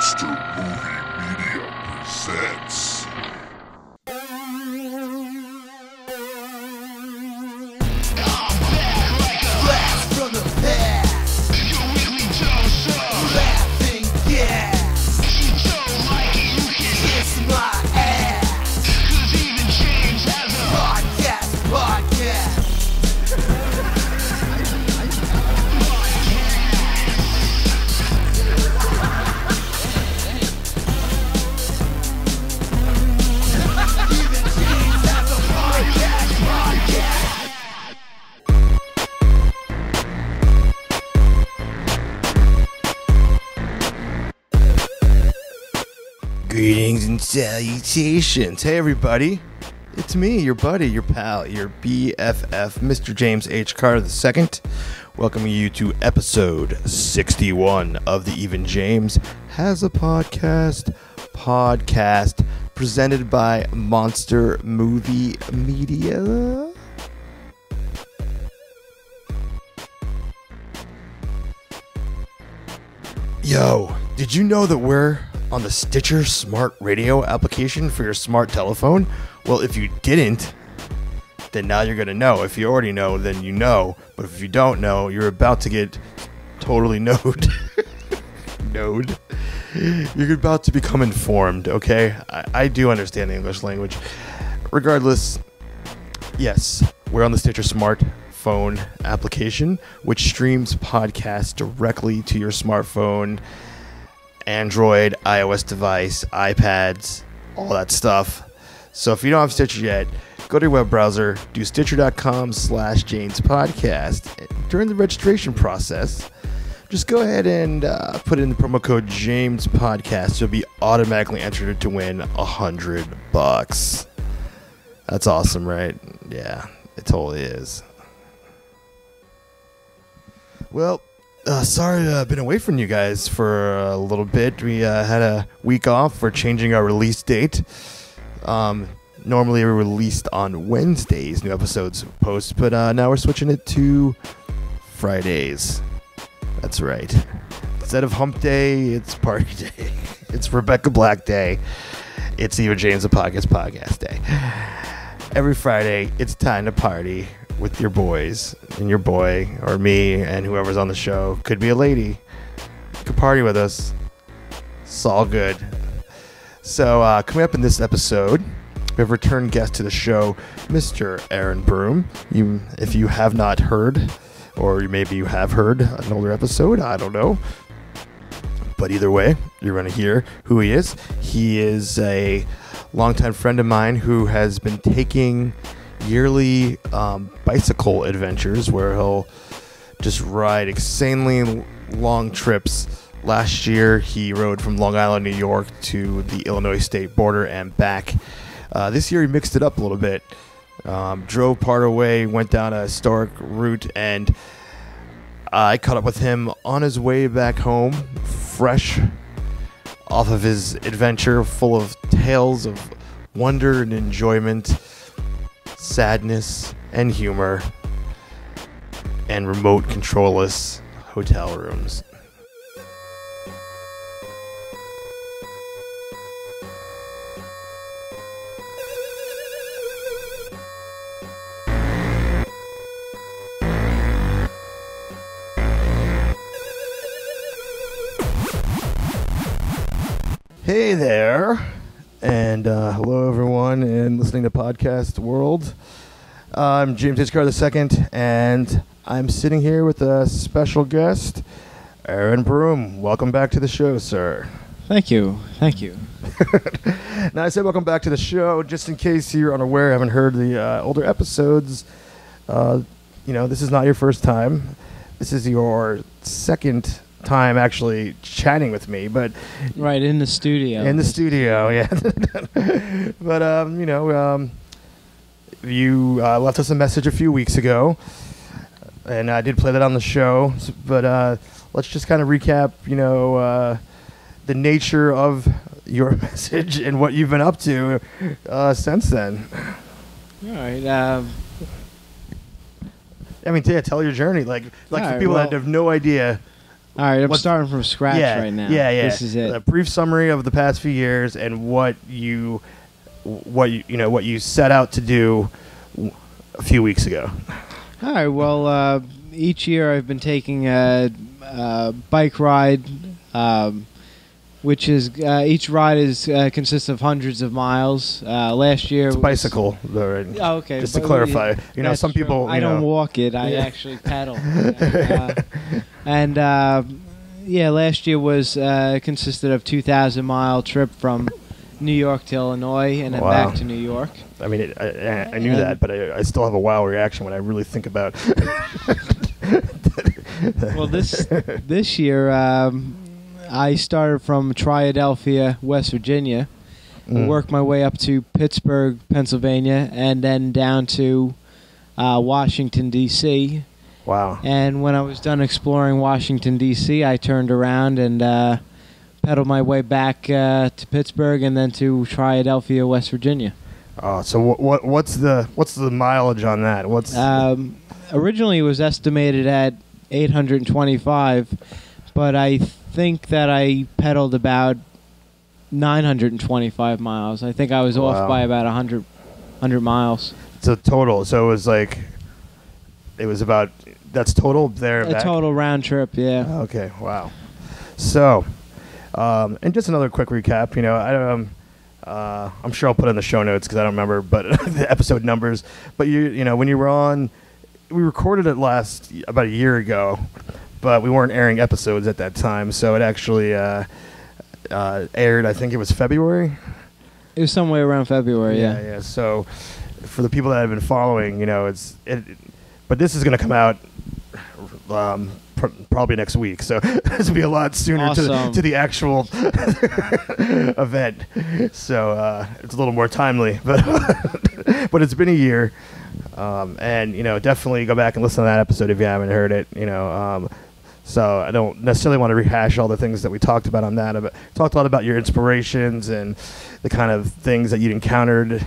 Monster Movie Media presents Blast from the past. Your weekly dose of Laughing gas. you don't like it, you can Kiss my ass. cause even James has a Podcast. Even James has a podcast. Greetings and salutations. Hey, everybody. It's me, your buddy, your pal, your BFF, Mr. James H. Carter II, welcoming you to episode 61 of the Even James Has a Podcast presented by Monster Movie Media. Yo, did you know that we're on the Stitcher Smart Radio application for your smart telephone? Well, if you didn't, then now you're going to know. If you already know, then you know. But if you don't know, you're about to get totally node. Node. You're about to become informed, okay? I do understand the English language. Regardless, yes, we're on the Stitcher Smart Phone application, which streams podcasts directly to your smartphone, Android, iOS device, iPads, all that stuff. So if you don't have Stitcher yet, go to your web browser, do stitcher.com/JamesPodcast. During the registration process, just go ahead and put in the promo code JamesPodcast. You'll be automatically entered to win $100. That's awesome, right? Yeah, it totally is. Well, sorry I've been away from you guys for a little bit. We had a week off for changing our release date. Normally we're released on Wednesdays, new episodes post, but now we're switching it to Fridays. That's right. Instead of hump day, it's party day. It's Rebecca Black day. It's Even James the Podcast day. Every Friday, it's time to party with your boys and your boy or me and whoever's on the show. Could be a lady. You could party with us. It's all good. So coming up in this episode, we have return guest to the show, Mr. Aaron Broome. If you have not heard, or maybe you have heard an older episode, I don't know. But either way, you're going to hear who he is. He is a longtime friend of mine who has been taking yearly bicycle adventures where he'll just ride insanely long trips. Last year, he rode from Long Island, New York to the Illinois state border and back. This year, he mixed it up a little bit. Drove part of the way, went down a historic route, and I caught up with him on his way back home, fresh off of his adventure, full of tales of wonder and enjoyment, sadness and humor, and remote controlless hotel rooms. Hey there, and hello everyone in listening to podcast world. I'm James H. Carter II, and I'm sitting here with a special guest, Aaron Broome. Welcome back to the show, sir. Thank you. Now, I said welcome back to the show, just in case you're unaware, haven't heard the older episodes. This is not your first time. This is your second time actually chatting with me, but Right, in the studio. in the studio, yeah. But you left us a message a few weeks ago, and I did play that on the show. But let's just kind of recap, the nature of your message and what you've been up to since then. All right. I mean, tell your journey, like All for right, people well- that have no idea All right, I'm What's- starting from scratch right now. Yeah. This is it. A brief summary of the past few years and what you set out to do a few weeks ago. All right. Well, each year I've been taking a bike ride, which is each ride is consists of hundreds of miles. Last year It's a was- bicycle, though, right? Oh, okay. Just to But clarify, that's some true. people. I don't walk it. I Yeah. actually pedal. And last year was consisted of 2,000-mile trip from New York to Illinois and then Wow. back to New York. I mean, I knew And- that, but I still have a wow reaction when I really think about. Well, this year I started from Triadelphia, West Virginia, worked my way up to Pittsburgh, Pennsylvania, and then down to Washington, D.C. Wow. And when I was done exploring Washington, D.C., I turned around and pedaled my way back to Pittsburgh and then to Triadelphia, West Virginia. Oh, so what's the mileage on that? What's Originally, it was estimated at 825, but I think that I pedaled about 925 miles. I think I was Wow. off by about 100 miles. the total? So it was about that's total there. and A back? total round trip, yeah. Okay. Wow. So, and just another quick recap. I'm sure I'll put it in the show notes because I don't remember, but the episode numbers. But when you were on, we recorded it about a year ago, but we weren't airing episodes at that time, so it actually aired. I think it was February. It was somewhere around February, yeah. Yeah. So, for the people that have been following, but this is going to come out probably next week. So this will be a lot sooner Awesome. to the actual event. So it's a little more timely, but but it's been a year, and definitely go back and listen to that episode if you haven't heard it. So I don't necessarily want to rehash all the things that we talked about on that. But talked a lot about your inspirations and the kind of things that you'd encountered,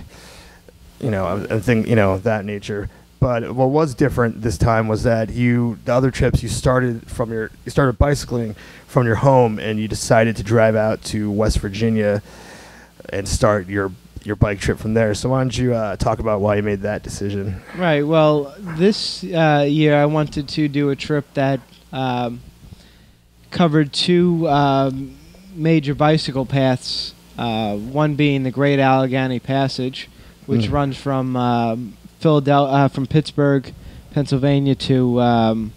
and that nature. But what was different this time was that the other trips you started bicycling from your home and you decided to drive out to West Virginia and start your bike trip from there. So why don't you talk about why you made that decision? Right. Well, this year I wanted to do a trip that covered two major bicycle paths. One being the Great Allegheny Passage, which runs from from Pittsburgh, Pennsylvania to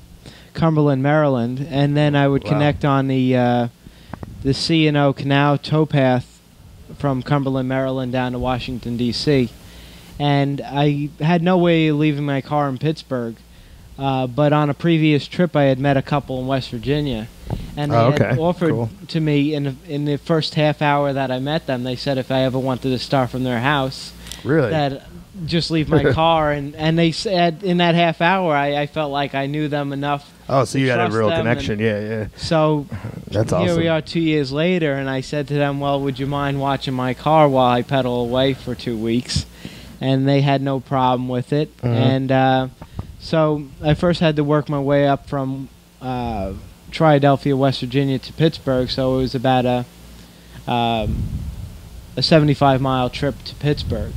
Cumberland, Maryland, and then I would Wow. connect on the C&O Canal towpath from Cumberland, Maryland down to Washington, D.C. And I had no way of leaving my car in Pittsburgh, but on a previous trip I had met a couple in West Virginia, and they had offered Cool. to me in the first half hour that I met them, they said if I ever wanted to start from their house, Really? that just leave my car, and they said in that half hour I felt like I knew them enough. Oh, so you had a trust real them connection. Yeah. So That's here awesome. we are 2 years later, and I said to them, well, would you mind watching my car while I pedal away for 2 weeks? And they had no problem with it. And so I first had to work my way up from Triadelphia, West Virginia to Pittsburgh, so it was about a 75-mile trip to Pittsburgh.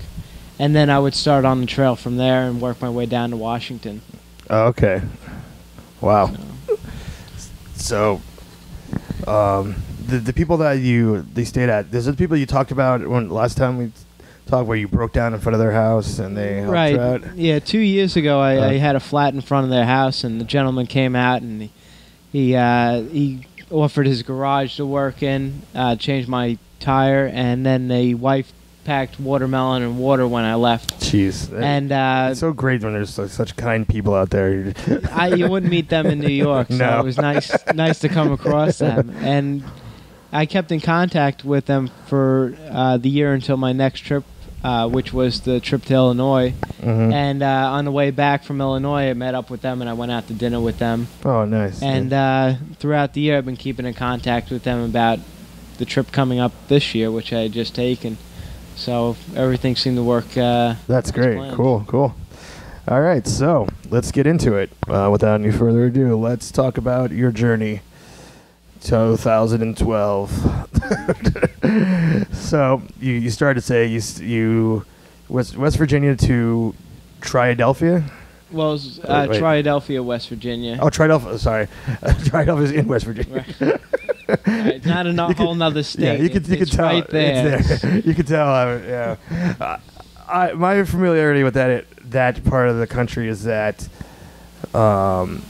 And then I would start on the trail from there and work my way down to Washington. Oh, okay. Wow. So, the people that they stayed at, these are the people you talked about when last time we talked, where you broke down in front of their house and they helped Right. you out? Yeah, 2 years ago I had a flat in front of their house, and the gentleman came out and he offered his garage to work in, changed my tire, and then the wife packed watermelon and water when I left. Jeez. And It's so great when there's such kind people out there. you wouldn't meet them in New York, so No. it was nice to come across them. And I kept in contact with them for the year until my next trip, which was the trip to Illinois. Mhm. And on the way back from Illinois, I met up with them and I went out to dinner with them. Oh, nice. And throughout the year, I've been keeping in contact with them about the trip coming up this year, which I had just taken. So everything seemed to work. That's great. planned. Cool. All right, so let's get into it. Without any further ado, let's talk about your journey 2012. So you started to say you West Virginia to Triadelphia. Well, it's, Wait. Triadelphia, West Virginia. Oh, Triadelphia. Sorry, Triadelphia is in West Virginia. Right, it's not a whole nother state. Yeah, you could It's tell right there. It's there. You could tell. Yeah. My familiarity with that part of the country is that Karen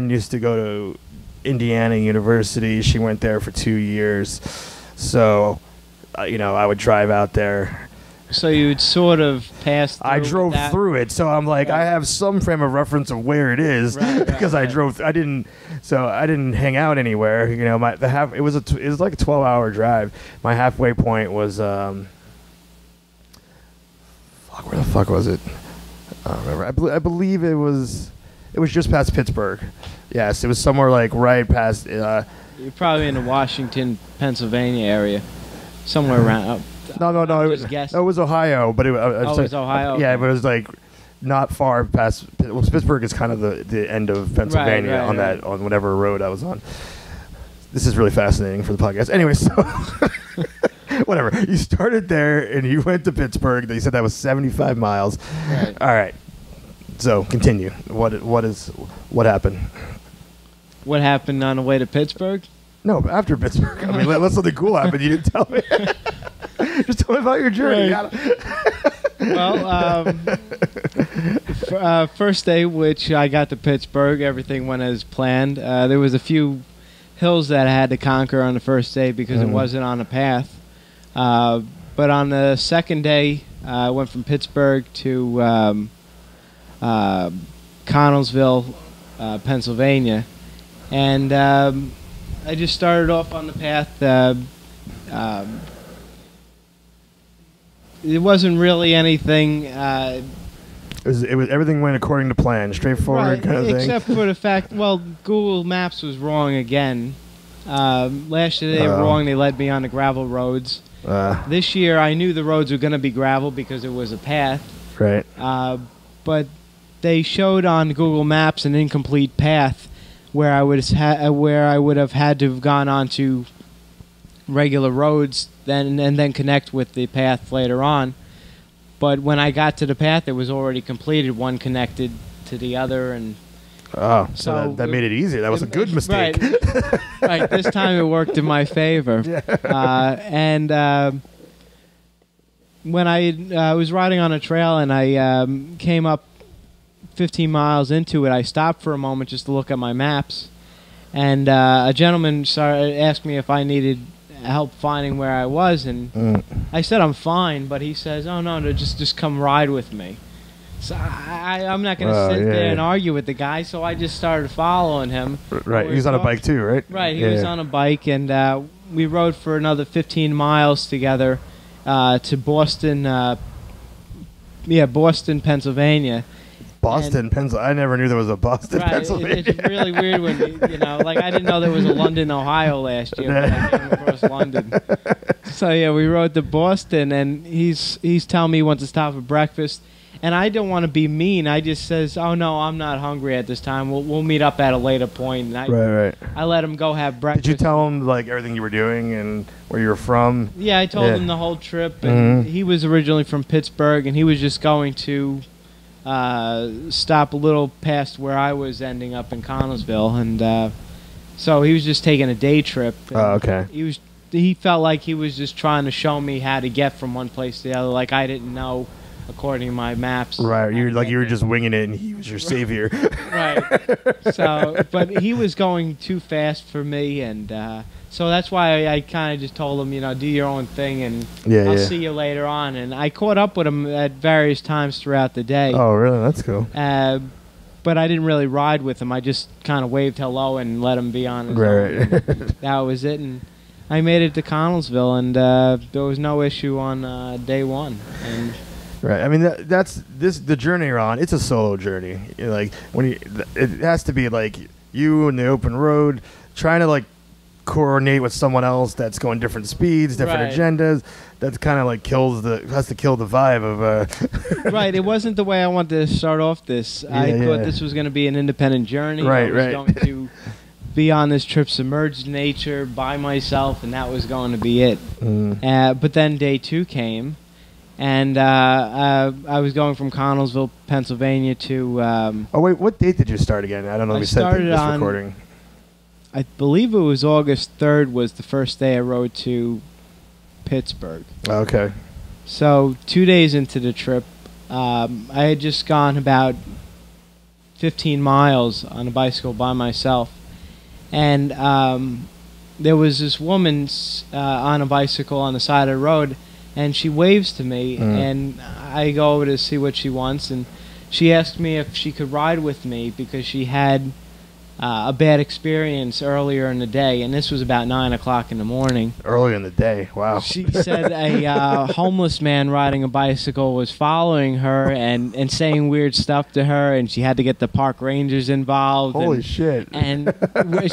used to go to Indiana University. She went there for 2 years, so I would drive out there. So you would sort of pass through I drove that. through it, so I'm like, Right. I have some frame of reference of where it is because I drove. I didn't hang out anywhere. It was like a 12-hour drive. My halfway point was where the fuck was it? I don't remember. I believe it was just past Pittsburgh. Yes, it was somewhere like right past. You're probably in the Washington, Pennsylvania area, somewhere around. No. Just guessing. It was Ohio, but it was Ohio. Yeah, Okay. but it was like not far past. Well, Pittsburgh is kind of the end of Pennsylvania Right. on whatever road I was on. This is really fascinating for the podcast. Anyway, so whatever. You started there and you went to Pittsburgh. You said that was 75 miles. Right. All right. So continue. What happened? What happened on the way to Pittsburgh? No, after Pittsburgh. I mean, let something cool happen. You didn't tell me. Just tell me about your journey. Right. Well, first day, which I got to Pittsburgh, everything went as planned. There was a few hills that I had to conquer on the first day because it wasn't on a path. But on the second day, I went from Pittsburgh to Connellsville, Pennsylvania, and I just started off on the path. It wasn't really anything. It was everything went according to plan, straightforward Right, kind of thing. except for the fact, Google Maps was wrong again. Last year they were wrong. They led me on the gravel roads. This year I knew the roads were going to be gravel because it was a path. Right. But they showed on Google Maps an incomplete path where I would have had to have gone onto regular roads and then connect with the path later on. But when I got to the path, it was already completed. One connected to the other, and So So that made it easier. That was a good mistake. Right. Right. This time it worked in my favor. When I was riding on a trail and I came up 15 miles into it, I stopped for a moment just to look at my maps, and a gentleman asked me if I needed help finding where I was, and I said I'm fine, but he says, "Oh no, just come ride with me." So I'm not going to sit there and argue with the guy, so I just started following him. Right, he was on a bike too, right? Right, he was on a bike, and we rode for another 15 miles together to Boston, Boston, Pennsylvania. Boston, Pennsylvania. I never knew there was a Boston, Right, Pennsylvania. it's really weird when like I didn't know there was a London, Ohio last year when I came across London. So we rode to Boston, and he's telling me he wants to stop for breakfast, and I don't want to be mean. I just says, "Oh no, I'm not hungry at this time. We'll meet up at a later point." And Right. I let him go have breakfast. Did you tell him like everything you were doing and where you were from? Yeah, I told him the whole trip, and he was originally from Pittsburgh, and he was just going to stop a little past where I was ending up in Connellsville, and so he was just taking a day trip. Oh, okay. He felt like he was just trying to show me how to get from one place to the other, like I didn't know, according to my maps. Right, you how to were get just winging it, and he was your savior. Right. So, but he was going too fast for me, and so that's why I kind of just told him, do your own thing, and I'll see you later on. And I caught up with him at various times throughout the day. Oh, really? That's cool. But I didn't really ride with him. I just kind of waved hello and let him be on his own. Right. That was it. And I made it to Connellsville, and there was no issue on day one. And Right. I mean, that's the journey you're on. It's a solo journey. Like it has to be like you in the open road, trying to like coordinate with someone else that's going different speeds, different agendas. That's kind of like has to kill the vibe of. Right. It wasn't the way I wanted to start off this. I thought this was going to be an independent journey. Right. I was going to be on this trip, submerged in nature by myself, and that was going to be it. But then day 2 came, and I was going from Connellsville, Pennsylvania to... oh, wait, what date did you start again? I don't know if I you said started this on- recording. I believe it was August 3rd was the first day I rode to Pittsburgh. Okay. So 2 days into the trip, I had just gone about 15 miles on a bicycle by myself. And there was this woman on a bicycle on the side of the road, and she waves to me, and I go over to see what she wants, and she asked me if she could ride with me because she had a bad experience earlier in the day, and this was about 9 o'clock in the morning. Early in the day. Wow. She said a homeless man riding a bicycle was following her and saying weird stuff to her, and she had to get the park rangers involved. Holy shit. And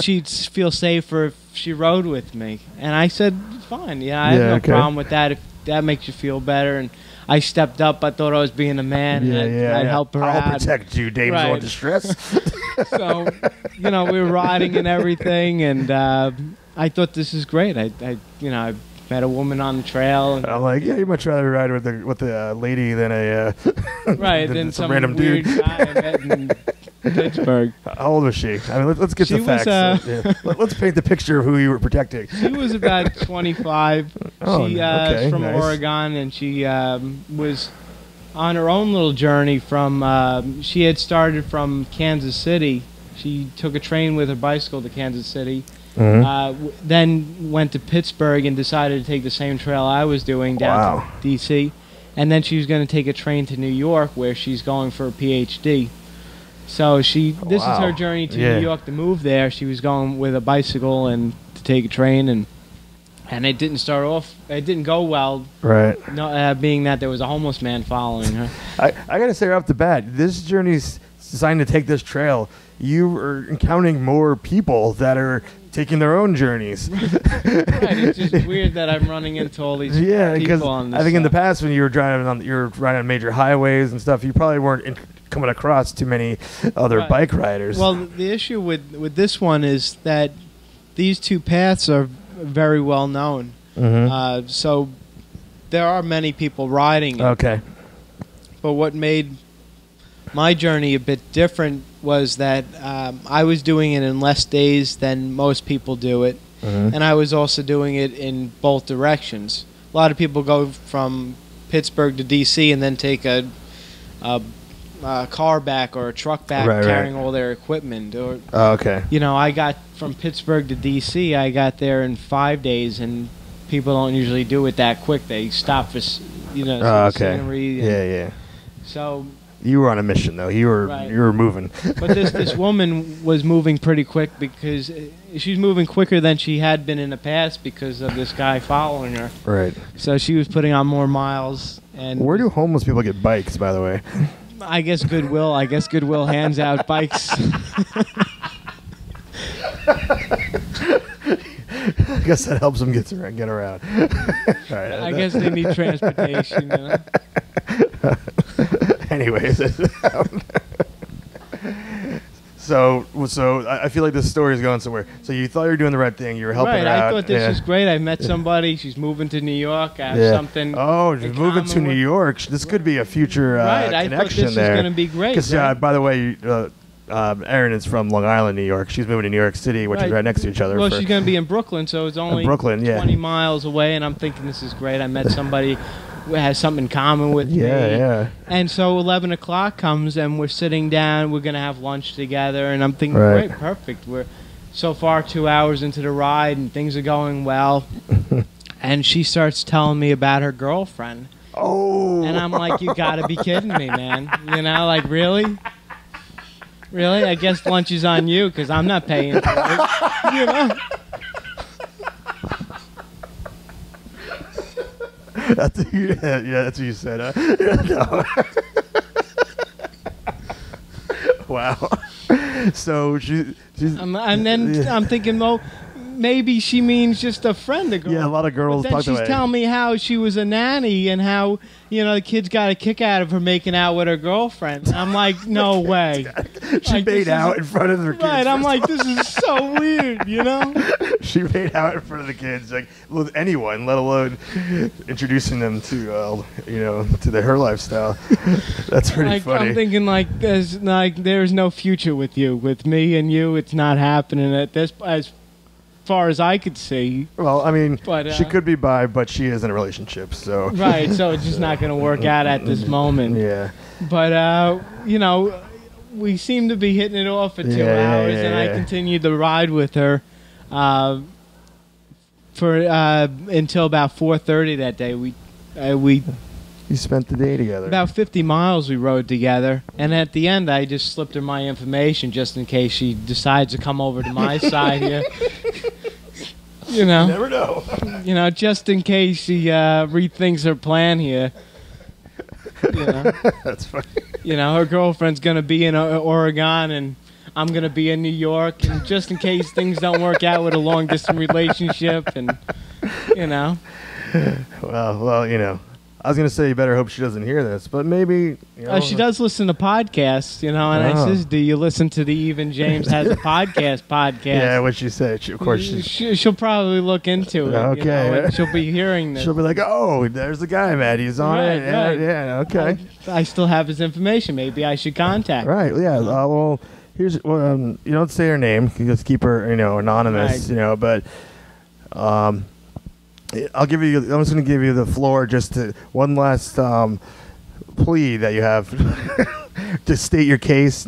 she'd feel safer if she rode with me. And I said, fine. Yeah, I have no problem with that if that makes you feel better. And I stepped up. I thought I was being a man. and I'd help her out. I'll protect you, damsel in distress. So, we were riding and everything, and I thought this is great. I met a woman on the trail. And I'm like, yeah, you much rather ride with the lady than a than some random weird dude. guy I met in Pittsburgh. How old was she? I mean, let's get She the facts. was, Let's paint the picture of who you were protecting. She was about 25. Oh, She okay, is from nice. Oregon, and she was on her own little journey from. She had started from Kansas City. She took a train with her bicycle to Kansas City. Then went to Pittsburgh and decided to take the same trail I was doing down to D.C. And then she was going to take a train to New York, where she's going for a PhD. So this is her journey to New York to move there. She was going with a bicycle and to take a train, and it didn't start off. It didn't go well. Right. No, being that there was a homeless man following her. I gotta say right off the bat, this journey's designed to take this trail. You are encountering more people that are taking their own journeys. Right, it's just weird that I'm running into all these people on this I think in the stuff. past when you were riding on major highways and stuff, you probably weren't coming across too many other bike riders. Well, the issue with this one is that these two paths are very well known. So there are many people riding it. Okay. But what made my journey a bit different was that I was doing it in less days than most people do it, and I was also doing it in both directions. A lot of people go from Pittsburgh to D.C. and then take a car back or a truck back carrying all their equipment. Or okay. I got from Pittsburgh to D.C. I got there in 5 days, and people don't usually do it that quick. They stop for scenery. Yeah. So. You were on a mission, though. You were moving. But this woman was moving pretty quick because she's moving quicker than she had been in the past because of this guy following her. Right. So she was putting on more miles. And where do homeless people get bikes, by the way? I guess Goodwill. I guess Goodwill hands out bikes. I guess that helps them get around. Right. I guess they need transportation. Anyways, so I feel like this story is going somewhere. So you thought you were doing the right thing. You were helping her out. I thought this was great. I met somebody. She's moving to New York. I have something. Oh, she's moving to New York. This could be a future connection I thought this there. was going to be great. Because by the way, Erin is from Long Island, New York. She's moving to New York City, which is right next to each other. Well, she's going to be in Brooklyn, so it's only 20 miles away. And I'm thinking this is great. I met somebody who has something in common with me. Yeah. And so 11 o'clock comes, and we're sitting down. We're going to have lunch together. And I'm thinking, great, perfect. We're so far 2 hours into the ride, and things are going well. And she starts telling me about her girlfriend. Oh. And I'm like, you got to be kidding me, man. Like, really? Really? I guess lunch is on you because I'm not paying for it. That's what you said. No. Wow. So she's. And then I'm thinking, well, maybe she means just a friend. Yeah, a lot of girls But then talk that she's way. telling me how she was a nanny and how, the kids got a kick out of her making out with her girlfriend. And I'm like, no way. She Like, made this out is- in front of her kids. Right, I'm first like, of this is so weird, all. She made out in front of the kids, like with anyone, let alone introducing them to, her lifestyle. That's pretty Like, funny. I'm thinking there's no future with you. With me and you, it's not happening at this as far as I could see. Well, I mean, But, she could be bi, but she is in a relationship, so. Right, so it's just not going to work out at this moment. Yeah. But we seem to be hitting it off for 2 Yeah, hours, and I yeah. continued the ride with her for until about 4:30 that day. We You spent the day together. about 50 miles we rode together, and at the end I just slipped her my information just in case she decides to come over to my side here. You never know. Just in case she rethinks her plan here. That's funny. Her girlfriend's gonna be in Oregon, and I'm gonna be in New York, and just in case things don't work out with a long distance relationship, and Well, I was gonna say you better hope she doesn't hear this, but maybe. she does listen to podcasts, and I Oh. says, "Do you listen to the Even James Has a Podcast?" Yeah, what she said. Of course, She'll probably look into it. Okay. And she'll be hearing this. she'll be like, "Oh, there's the guy, Matt. He's on Right, it." Yeah, right. yeah, okay. I still have his information. Maybe I should contact her. Right. Yeah. Well, you don't say her name. You just keep her, anonymous. Right. But I'm just going to give you the floor just to one last plea that you have to state your case.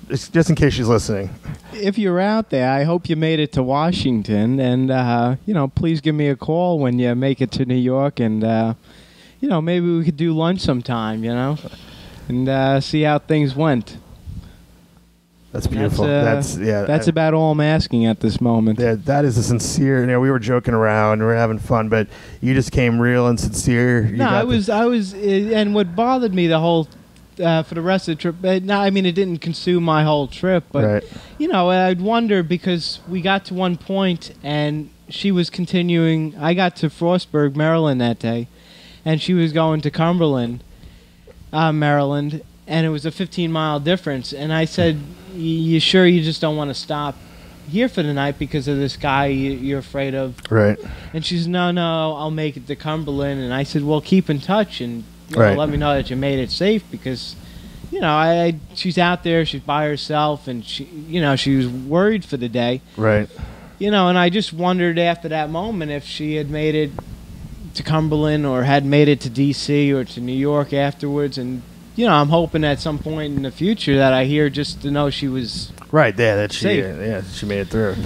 Just in case she's listening. If you're out there, I hope you made it to Washington, and please give me a call when you make it to New York, and maybe we could do lunch sometime, and see how things went. That's beautiful. That's about all I'm asking at this moment. Yeah, that is a sincere. We were joking around, we were having fun, but you just came real and sincere. No, I was, and what bothered me the whole for the rest of the trip. It didn't consume my whole trip, but Right. I'd wonder because we got to one point and she was continuing. I got to Frostburg, Maryland that day, and she was going to Cumberland, Maryland, and it was a 15-mile difference. And I said, "You sure you just don't want to stop here for the night because of this guy you're afraid of?" Right. And she's, no, I'll make it to Cumberland. And I said, well, keep in touch and Right. let me know that you made it safe because, she's out there, she's by herself, and she was worried for the day. Right. And I just wondered after that moment if she had made it to Cumberland or had made it to D.C. or to New York afterwards. And, I'm hoping at some point in the future that I hear just to know she was Right. Yeah. That she. Safe. She made it through.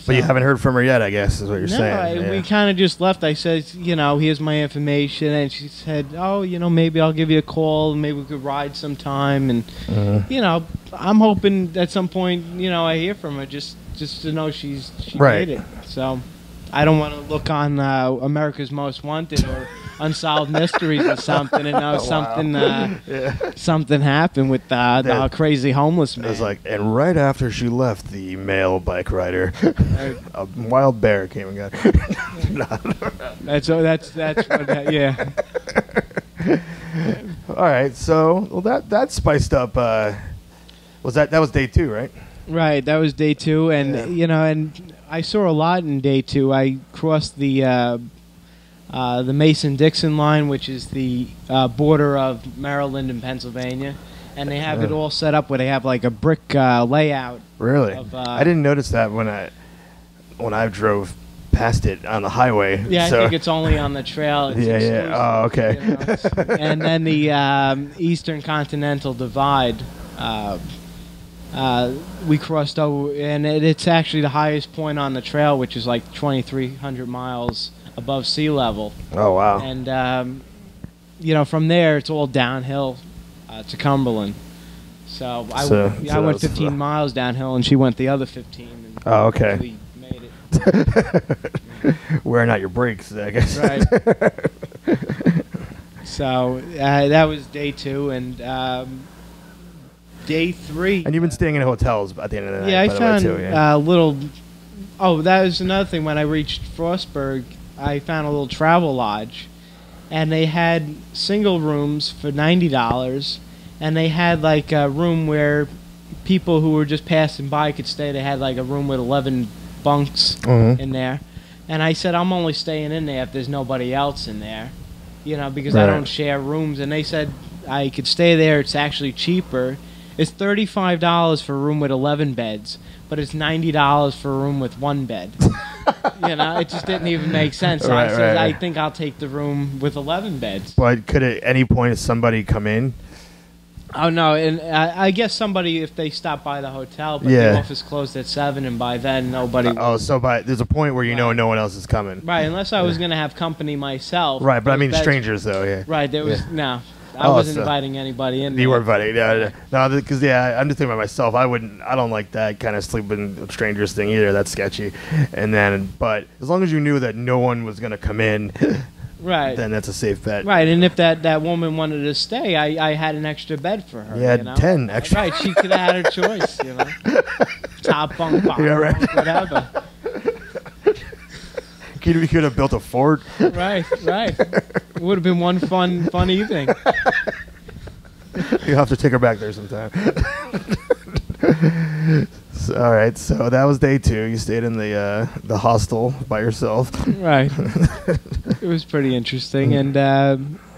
But you haven't heard from her yet, I guess, is what you're saying. We kind of just left. I said, here's my information, and she said, oh, maybe I'll give you a call, and maybe we could ride sometime, and I'm hoping at some point, I hear from her just to know she Right. made it. So I don't want to look on America's Most Wanted or Unsolved Mysteries or something and know something happened with the crazy homeless man. It was like, and right after she left, the male bike rider, a wild bear came and got her. That's what. Yeah. All right, so that spiced up. That was day 2, right? Right, that was day 2, and and I saw a lot in day 2. I crossed the Mason-Dixon line, which is the border of Maryland and Pennsylvania, and they have it all set up where they have like a brick layout. Really? I I didn't notice that when I drove past it on the highway. Yeah, so. I think it's only on the trail. It's exclusive, Oh, okay. and then the Eastern Continental Divide. We crossed over, and it's actually the highest point on the trail, which is like 2,300 miles above sea level. Oh, wow. And from there it's all downhill to Cumberland. So I went 15 miles downhill, and she went the other 15. And Oh, okay. We made it. Wearing out your brakes, I guess. Right. So that was day 2, and day 3. And you've been staying in hotels at the end of the night. Yeah, I by the way, found too, yeah. little Oh, that was another thing. When I reached Frostburg, I found a little travel lodge, and they had single rooms for $90, and they had like a room where people who were just passing by could stay. They had like a room with 11 bunks in there, and I said, I'm only staying in there if there's nobody else in there, because I Right. don't share rooms. And they said I could stay there. It's actually cheaper. It's $35 for a room with 11 beds, but it's $90 for a room with one bed. It just didn't even make sense. So I Right, said, right. I think I'll take the room with 11 beds. But could at any point somebody come in? Oh, no, and I guess somebody, if they stop by the hotel, but Yeah. the office closed at 7, and by then nobody... So there's a point where Right. no one else is coming. Right, unless I was going to have company myself. Right, but I those mean beds- strangers though. Yeah. Right, there was... Yeah. No, I Oh, wasn't so- inviting anybody in. You there. weren't funny. No, because I'm just thinking about myself. I don't like that kind of sleeping with strangers thing either. That's sketchy. But as long as you knew that no one was gonna come in, Right. then that's a safe bet. Right, and if that woman wanted to stay, I had an extra bed for her. You had 10 extra. Right, she could have had her choice, Top bunk, bottom Yeah, right. bunk, whatever. You could have built a fort. Right. It would have been one fun evening. You'll have to take her back there sometime. All right, so that was day 2. You stayed in the hostel by yourself. Right. It was pretty interesting, and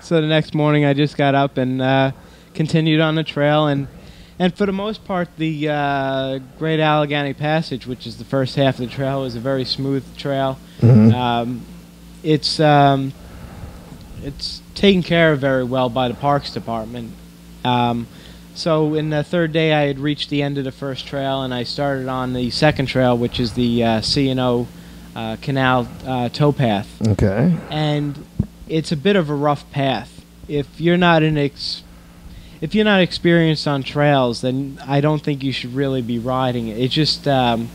so the next morning I just got up and continued on the trail, and for the most part the Great Allegheny Passage, which is the first half of the trail, was a very smooth trail. It's taken care of very well by the Parks Department. So in the third day, I had reached the end of the first trail, and I started on the second trail, which is the C&O Canal towpath. Okay. And it's a bit of a rough path. If you're not experienced on trails, then I don't think you should really be riding it. It's just a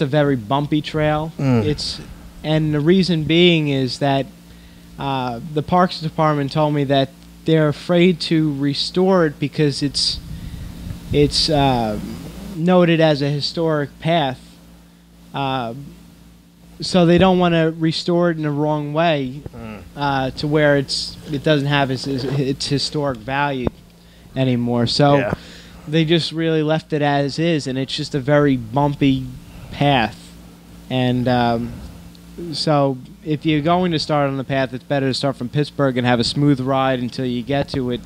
very bumpy trail. And the reason being is that the Parks Department told me that they're afraid to restore it because it's noted as a historic path. So they don't want to restore it in the wrong way to where it doesn't have its historic value anymore. So Yeah. they just really left it as is, and it's just a very bumpy path. And so if you're going to start on the path, it's better to start from Pittsburgh and have a smooth ride until you get to it,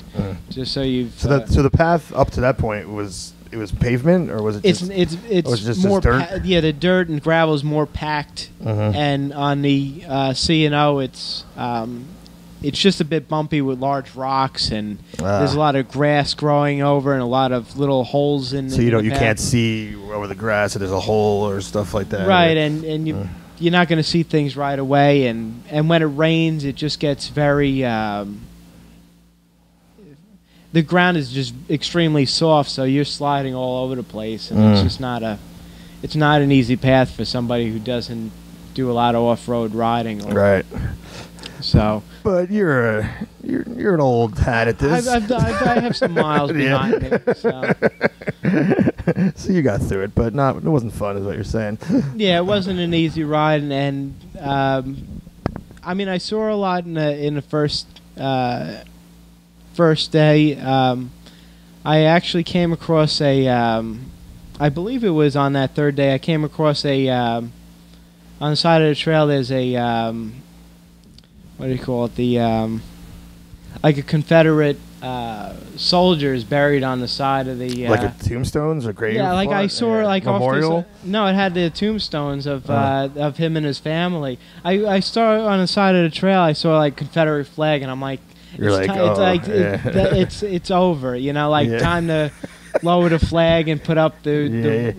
just so you've... So the path up to that point was pavement, or was it just? It's just more dirt? the dirt and gravel is more packed, and on the C&O it's just a bit bumpy with large rocks, and there's a lot of grass growing over and a lot of little holes in. So in the you path. can't see over the grass if there's a hole or stuff like that. Right, and you're not going to see things right away, and when it rains, it just gets very. The ground is just extremely soft, so you're sliding all over the place, and it's just not an easy path for somebody who doesn't do a lot of off-road riding. Right. So. But you're an old hat at this. I have some miles behind me. So. So you got through it, but it wasn't fun, is what you're saying. Yeah, it wasn't an easy ride, and I mean, I saw a lot in the first day. I actually came across I believe it was on that third day. I came across on the side of the trail. There's what do you call it? Like a Confederate soldiers buried on the side of the like a tombstones or grave. yeah, like I saw like off memorial. no, it had the tombstones of him and his family. I saw on the side of the trail. I saw like Confederate flag, and I'm like, You're like, oh, yeah. it's over. Like Yeah. time to lower the flag and put up the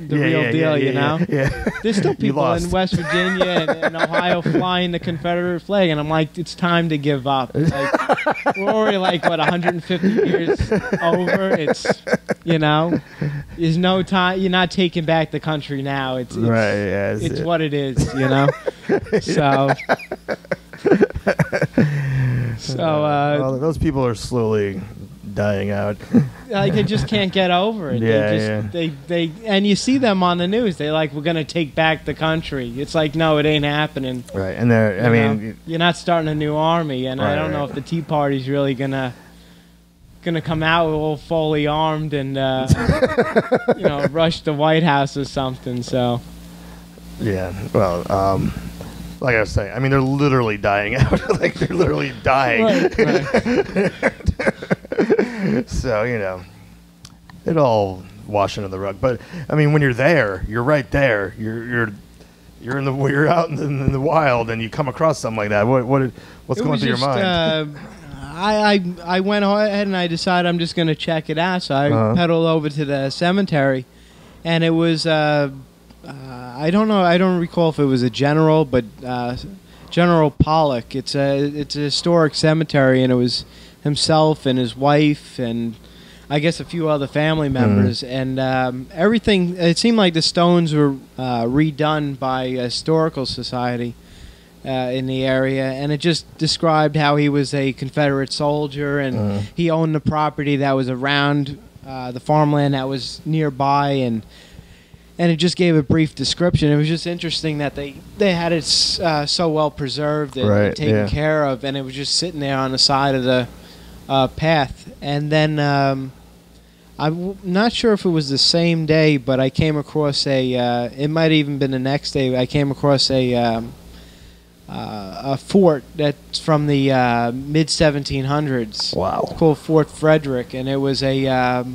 real deal. Yeah. There's still You people lost. in West Virginia and Ohio flying the Confederate flag, and I'm like, it's time to give up. Like, we're already like 150 years over. It's there's no time. You're not taking back the country now. It's Right, yeah, it's it. what it is. So Well, those people are slowly dying out. Like they just can't get over it. Yeah, They and you see them on the news. They like, we're gonna take back the country. It's like, no, it ain't happening. Right, and they're. I You mean, know? You're not starting a new army, and I Right, don't know right. if the Tea Party's really gonna come out all fully armed and rush the White House or something. So yeah. Well, like I was saying, I mean, they're literally dying out. Like they're literally dying. right. So it all wash under the rug. But I mean, when you're there, you're right there. You're out in the wild, and you come across something like that. What's going through your mind? I went ahead and I decided I'm just going to check it out. So I pedaled over to the cemetery, and it was I don't know. I don't recall if it was a general, but General Pollock. It's a historic cemetery, and it was himself and his wife and I guess a few other family members, and everything. It seemed like the stones were redone by a historical society in the area, and it just described how he was a Confederate soldier, and he owned the property that was around the farmland that was nearby, and it just gave a brief description. It was just interesting that they had it so well preserved and taken care of, and it was just sitting there on the side of the path. And then I'm not sure if it was the same day, but I came across it might have even been the next day. I came across a fort that's from the mid 1700s. Wow. It's called Fort Frederick, and it was a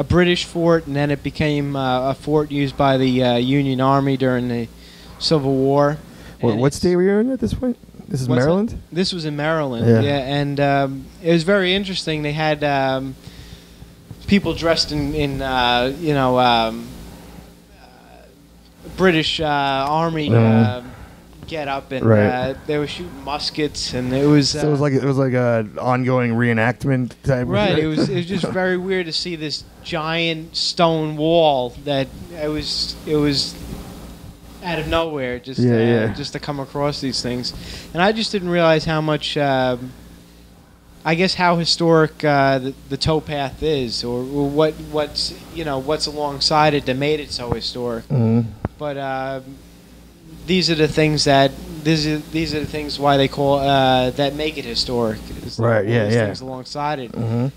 British fort, and then it became a fort used by the Union Army during the Civil War. What state were you in at this point? This is What's Maryland? that? This was in Maryland, Yeah. and it was very interesting. They had people dressed in British Army get up, and they were shooting muskets, and it was So it was like a ongoing reenactment type. right. It was just very weird to see this giant stone wall that it was out of nowhere, just to come across these things, and I just didn't realize how much. I guess how historic the towpath is, or what's alongside it that made it so historic. But these are the things why they call that make it historic. Right, yeah. Things alongside it, and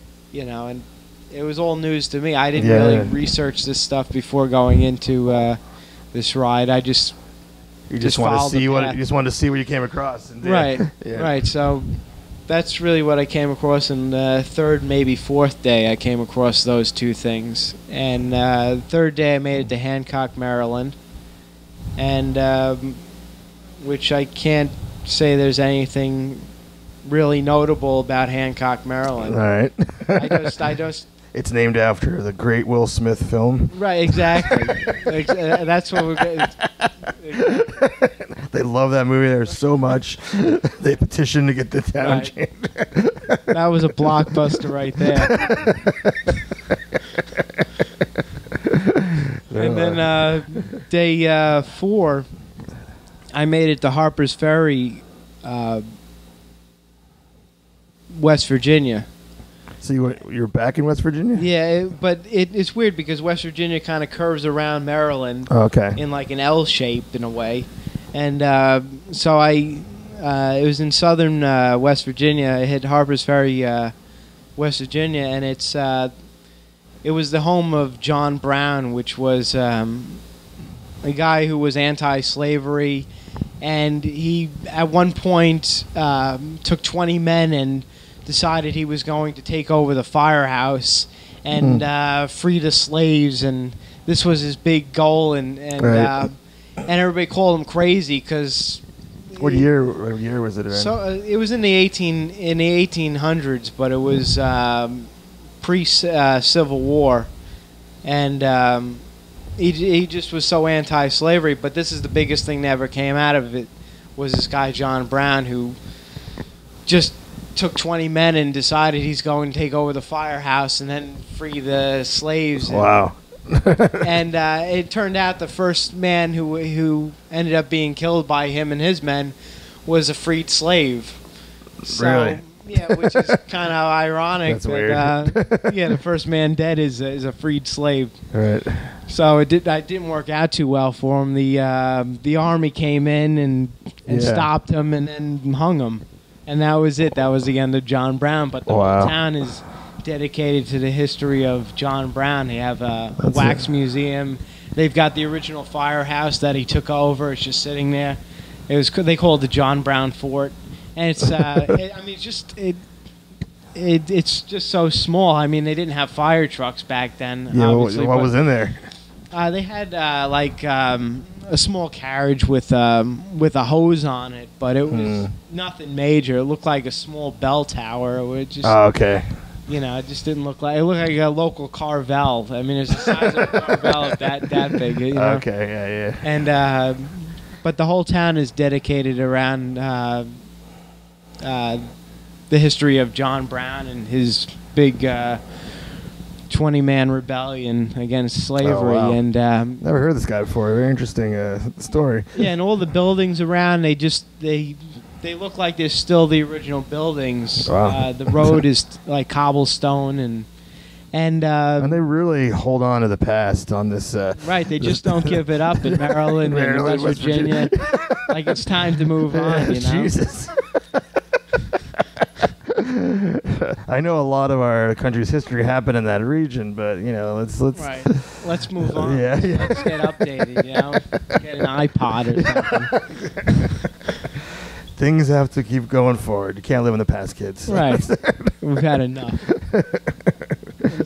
it was all news to me. I didn't really research this stuff before going into this ride. I just wanted to see path. you just wanted to see what you came across. And, Right, yeah. right. So that's really what I came across. And the third, maybe fourth day, I came across those two things. And the third day, I made it to Hancock, Maryland, and which I can't say there's anything really notable about Hancock, Maryland. All right. I just. It's named after the great Will Smith film. Right, exactly. That's what we're going. They love that movie there so much. They petitioned to get the town Right. changed. That was a blockbuster right there. And then day 4, I made it to Harper's Ferry, West Virginia. So you're back in West Virginia? Yeah, but it's weird because West Virginia kind of curves around Maryland Okay. in like an L shape in a way, and so it was in southern West Virginia. I hit Harper's Ferry, West Virginia, and it was the home of John Brown, which was a guy who was anti-slavery, and he at one point took 20 men and decided he was going to take over the firehouse and free the slaves, and this was his big goal, and everybody called him crazy because. What year was it in? So it was in the 1800s, but it was pre Civil War, and he just was so anti-slavery. But this is the biggest thing that ever came out of it was this guy John Brown, who just took 20 men and decided he's going to take over the firehouse and then free the slaves. Wow. And it turned out the first man who ended up being killed by him and his men was a freed slave. So, Really? Yeah, which is kind of ironic. That's weird. Yeah, the first man dead is a freed slave. Right. So it didn't work out too well for him. The army came in and Yeah. stopped him and then hung him, and that was it. That was the end of John Brown. But the Wow. whole town is dedicated to the history of John Brown. They have a That's wax museum. They've got the original firehouse that he took over. It's just sitting there. They call it the John Brown Fort, and it's it's just so small. I mean, they didn't have fire trucks back then. Yeah. Obviously, What but, was in there? they had a small carriage with a hose on it, but it was nothing major. It looked like a small bell tower. It just, Oh, okay. it just didn't look like. It looked like a local Carvel. I mean, it's the size of a Carvel, that big. You know? Okay. Yeah. And but the whole town is dedicated around the history of John Brown and his big 20-man rebellion against slavery. Oh, wow. And Never heard this guy before. Very interesting story. yeah, and all the buildings around, they look like they're still the original buildings. Wow. The road is like cobblestone and And they really hold on to the past on this. right, they just don't give it up in Maryland and Maryland, West Virginia. Like it's time to move on, you know. Jesus. I know a lot of our country's history happened in that region, but let's Right. Let's move on. Yeah. Let's get updated, Get an iPod or something. Things have to keep going forward. You can't live in the past, kids. Right. We've had enough.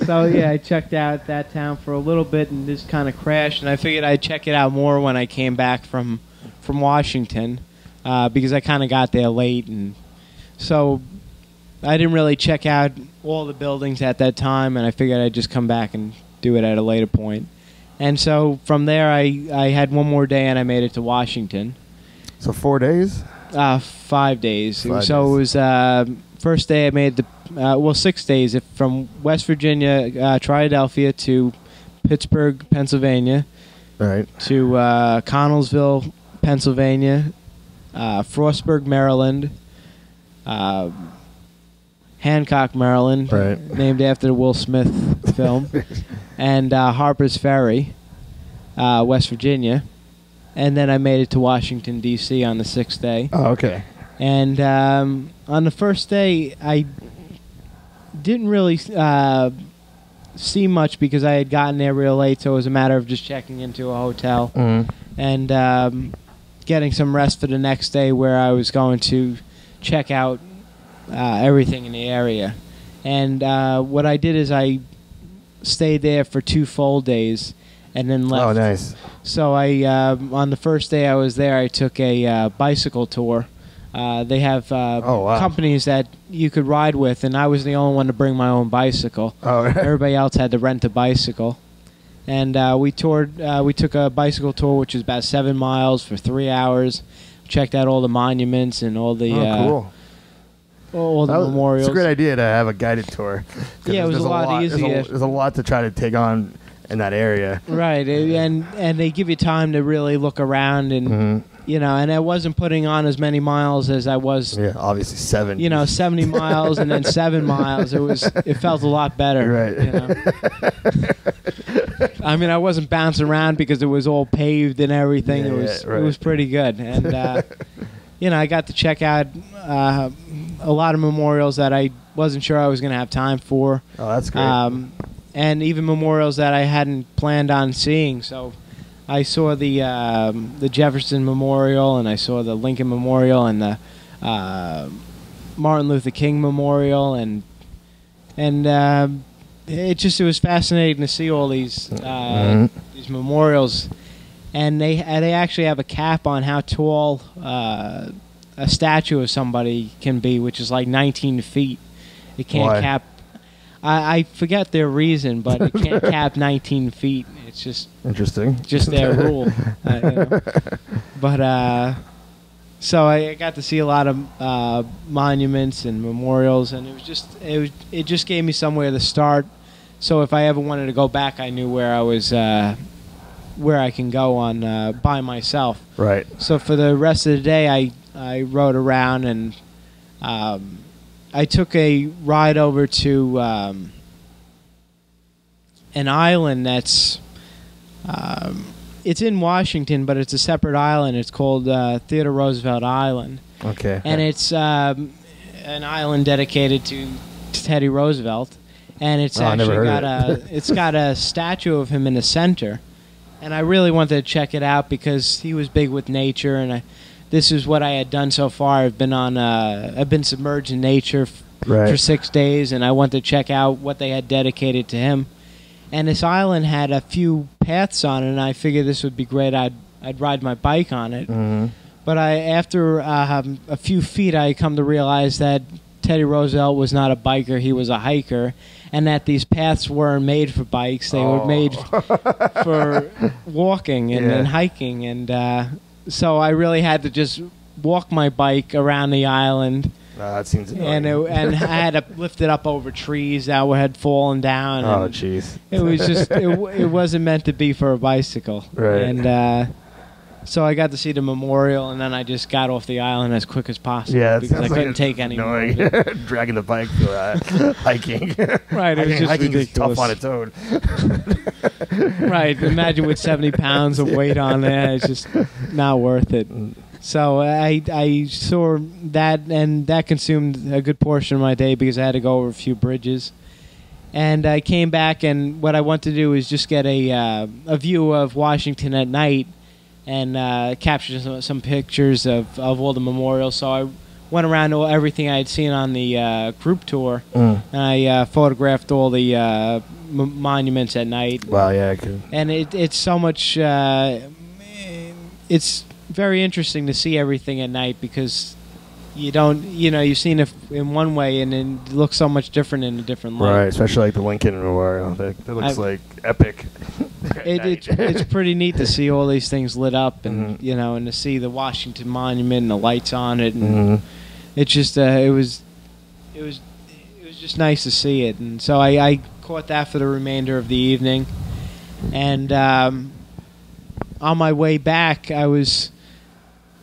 So yeah, I checked out that town for a little bit and just kind of crashed, and I figured I'd check it out more when I came back from Washington, because I kind of got there late, and so I didn't really check out all the buildings at that time, and I figured I'd just come back and do it at a later point. And so from there, I had one more day, and I made it to Washington. So 4 days? 5 days. 5 So days. it was first day I made 6 days. From West Virginia, Triadelphia to Pittsburgh, Pennsylvania, Right. to Connellsville, Pennsylvania, Frostburg, Maryland, Hancock, Maryland, Right. named after the Will Smith film, and Harper's Ferry, West Virginia. And then I made it to Washington, D.C. on the 6th day. Oh, okay. And on the first day, I didn't really see much because I had gotten there real late, so it was a matter of just checking into a hotel and getting some rest for the next day, where I was going to check out everything in the area. And what I did is I stayed there for 2 full days and then left. Oh, nice. So I on the first day I was there, I took a bicycle tour. They have Oh, wow. companies that you could ride with, and I was the only one to bring my own bicycle. Oh, Everybody else had to rent a bicycle. And we toured. We took a bicycle tour, which was about 7 miles for 3 hours. Checked out all the monuments and all the cool. all the memorials. It's a great idea to have a guided tour. 'Cause Yeah, it was there's a lot easier. There's a lot to try to take on in that area. Right, and they give you time to really look around and and I wasn't putting on as many miles as I was. Yeah, obviously 7. 70 miles and then 7 miles. It felt a lot better. Right. I mean, I wasn't bouncing around because it was all paved and everything. Yeah, It was pretty good, and I got to check out a lot of memorials that I wasn't sure I was going to have time for. Oh, that's great. And even memorials that I hadn't planned on seeing. So I saw the Jefferson Memorial, and I saw the Lincoln Memorial, and the Martin Luther King Memorial, and it was fascinating to see all these memorials. And they actually have a cap on how tall a statue of somebody can be, which is like 19 feet. It can't Why? cap. I forget their reason, but it can't cap 19 feet. It's just Interesting. their rule. But so I got to see a lot of monuments and memorials, and it just gave me somewhere to start. So if I ever wanted to go back, I knew where I was, where I can go on by myself. Right. So for the rest of the day, I rode around, and I took a ride over to an island that's it's in Washington, but it's a separate island. It's called Theodore Roosevelt Island, Okay. and it's an island dedicated to Teddy Roosevelt, and it's I never actually heard got it. it's got a statue of him in the center, and I really wanted to check it out because he was big with nature, and this is what I had done so far. I've been submerged in nature Right. for 6 days, and I wanted to check out what they had dedicated to him. And this island had a few paths on it, and I figured this would be great. I'd ride my bike on it. Mhm. But after a few feet, I come to realize that Teddy Roosevelt was not a biker; he was a hiker, and that these paths weren't made for bikes; they were made for walking and, Yeah. and hiking. And so I really had to just walk my bike around the island. That seems annoying. And I had to lift it up over trees that had fallen down. Oh, and jeez. it was just it wasn't meant to be for a bicycle. Right. And so I got to see the memorial, and then I just got off the island as quick as possible Yeah, because I sounds like couldn't it's take any more. annoying. of it. Dragging the bike for hiking. Right, it was just hiking is ridiculous. tough on its own. Right, imagine with 70 pounds of weight on there, it's just not worth it. So I saw that, and that consumed a good portion of my day because I had to go over a few bridges. And I came back, and what I want to do is just get a view of Washington at night and capture some pictures of all the memorials. So I went around to everything I had seen on the group tour, and I photographed all the monuments at night. Wow, yeah, I could. And it's so much. It's very interesting to see everything at night because you don't, you've seen it in one way and then it looks so much different in a different light. Right, especially like the Lincoln Memorial. That looks like epic. It's pretty neat to see all these things lit up and Mhm. and to see the Washington Monument and the lights on it, and Mhm. it's just it was just nice to see it. And so I caught that for the remainder of the evening, and on my way back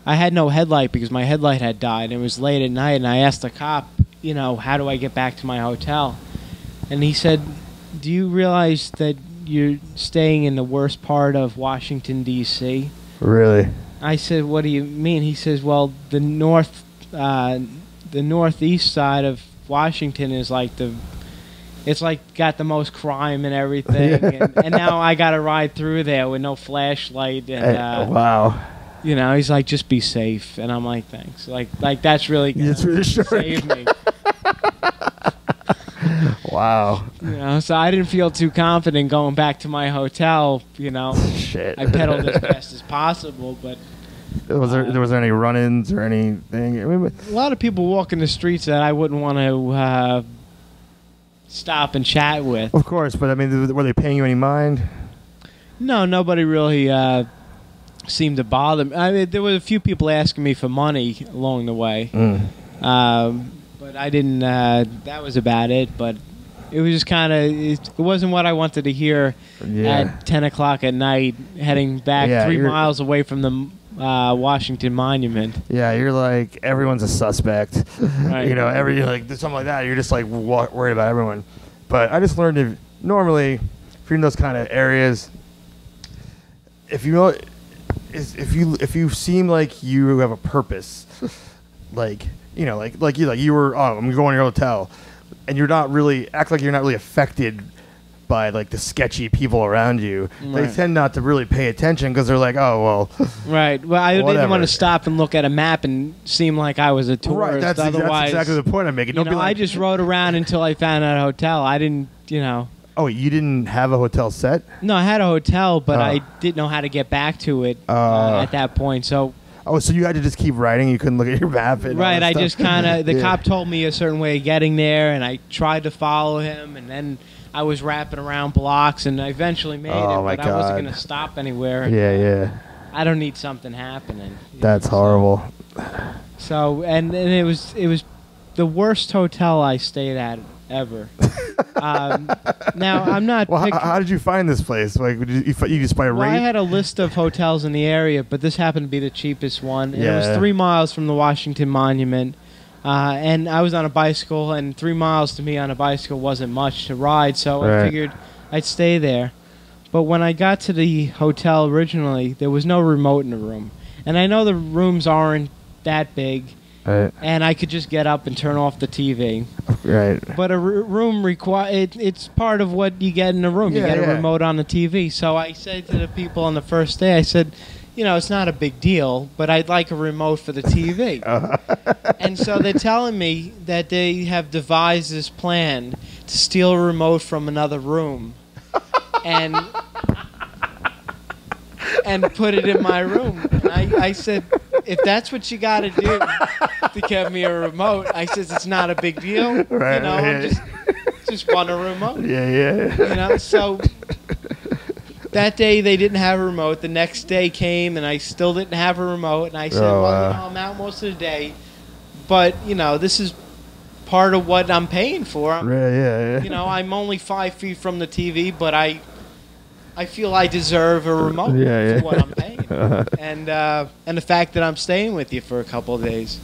I had no headlight because my headlight had died. It was late at night, and I asked the cop, how do I get back to my hotel? And he said, do you realize that you're staying in the worst part of Washington, D.C.? Really? I said, what do you mean? He says, well, the northeast side of Washington is it's got the most crime and everything. And now I got to ride through there with no flashlight. And, wow. he's like, just be safe. And I'm like, thanks. Like that's really going It's to reassuring. save me. Wow. So I didn't feel too confident going back to my hotel. Shit. I pedaled as fast as possible, but Was there any run-ins or anything? I mean, a lot of people walk in the streets that I wouldn't want to stop and chat with. of course, but I mean, were they paying you any mind? No, nobody really seemed to bother me. I mean, there were a few people asking me for money along the way, but I didn't. That was about it. But it was just kind of. It wasn't what I wanted to hear at 10 o'clock at night, heading back 3 miles away from the Washington Monument. Yeah, you're like everyone's a suspect. Right. Something like that. You're just like worried about everyone. But I just learned if normally, if you're in those kind of areas, if you seem like you have a purpose, you were, I'm going to your hotel, and you're not really act like you're not really affected by like the sketchy people around you. Right. They tend not to really pay attention because they're like, oh well. Right. Well, I didn't Whatever. want to stop and look at a map and seem like I was a tourist. Right, that's Otherwise, exactly the point I'm making. Don't be like, I just rode around until I found a hotel. I didn't, oh, you didn't have a hotel set? No, I had a hotel, but Oh. I didn't know how to get back to it at that point. So, Oh, so you had to just keep riding? You couldn't look at your map? And all right, that I stuff? just kind of, the Yeah. cop told me a certain way of getting there, and I tried to follow him, and then I was wrapping around blocks, and I eventually made Oh, it, my but I wasn't God. going to stop anywhere. Yeah. I don't need something happening. That's horrible. So, and it was the worst hotel I stayed at ever. Now, I'm not. Well, how did you find this place? Like, you just by a Well, rate? I had a list of hotels in the area, but this happened to be the cheapest one. And It Yeah. was 3 miles from the Washington Monument, And I was on a bicycle, and 3 miles to me on a bicycle wasn't much to ride, so I Right. figured I'd stay there. But when I got to the hotel originally, there was no remote in the room. And I know the rooms aren't that big, Right. and I could just get up and turn off the TV. Right. But a room it's part of what you get in a room. You Yeah, get a yeah. remote on the TV. So I said to the people on the first day, I said, it's not a big deal, but I'd like a remote for the TV. And so they're telling me that they have devised this plan to steal a remote from another room and put it in my room. And I said, if that's what you got to do to get me a remote, I said, it's not a big deal. Right, I just want a remote. Yeah. So that day they didn't have a remote. The next day came and I still didn't have a remote. And I said, I'm out most of the day. But, this is part of what I'm paying for. Yeah. I'm only 5 feet from the TV, but I feel I deserve a remote Yeah. for what I'm paying. And the fact that I'm staying with you for a couple of days.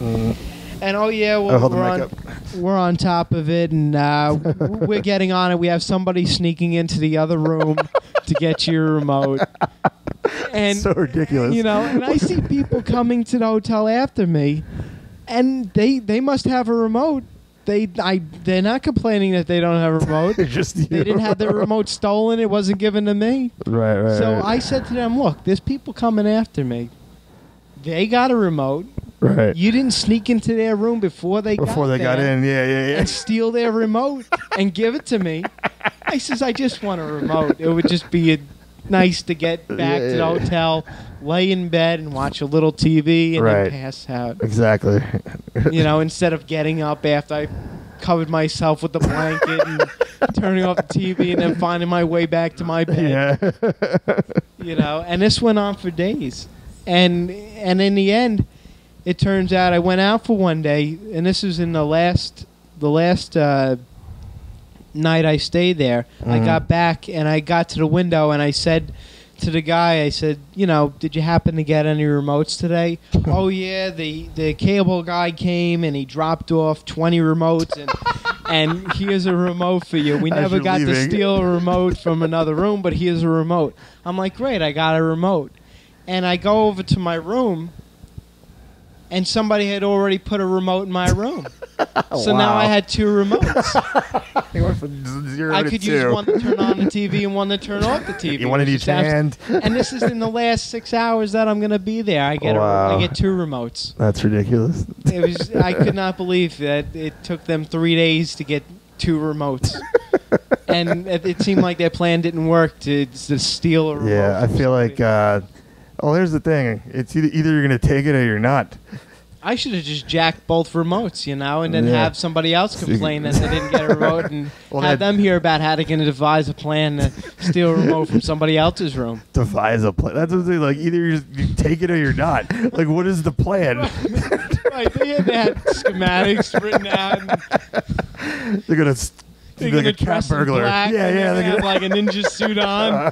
And hold the mic up. we're on top of it, and we're getting on it. We have somebody sneaking into the other room to get your remote. And So ridiculous. and I see people coming to the hotel after me, and they must have a remote. They're not complaining that they don't have a remote. Just They didn't have their remote stolen. It wasn't given to me. Right. So right. I said to them, look, there's people coming after me. They got a remote. Right. You didn't sneak into their room before they got there in. Yeah. and steal their remote and give it to me. I says, I just want a remote. It would just be nice to get back to the hotel, lay in bed and watch a little TV and Right. then pass out. Exactly. Instead of getting up after I covered myself with the blanket and turning off the TV and then finding my way back to my bed. Yeah. And this went on for days. And in the end, it turns out I went out for one day, and this was in the last night I stayed there. I got back, and I got to the window, and I said to the guy, I said, did you happen to get any remotes today? Oh, yeah, the cable guy came, and he dropped off 20 remotes, and here's a remote for you. We As never you're got to leaving. steal a remote from another room, but here's a remote. I'm like, great, I got a remote. And I go over to my room, and somebody had already put a remote in my room. So now I had 2 remotes. You went from 0 I to could 2. use one to turn on the TV and one to turn off the TV. You wanted which each is abs- hand. And this is in the last 6 hours that I'm going to be there. I get Wow. I get 2 remotes. That's ridiculous. I could not believe that it took them 3 days to get 2 remotes. And it seemed like their plan didn't work to steal a remote. Yeah, I from feel somebody. like. Here's the thing. It's either you're gonna take it or you're not. I should have just jacked both remotes, and then Yeah. have somebody else complain that they didn't get a remote and Well, have that- them hear about how they're going to devise a plan to steal a remote from somebody else's room. Devise a plan. That's what I'm saying. Like either you take it or you're not. Like what is the plan? Right, they had schematics written out. And They're gonna they're be like going a to cat dress in burglar. black. Yeah, and yeah. they They're have gonna like a ninja suit on.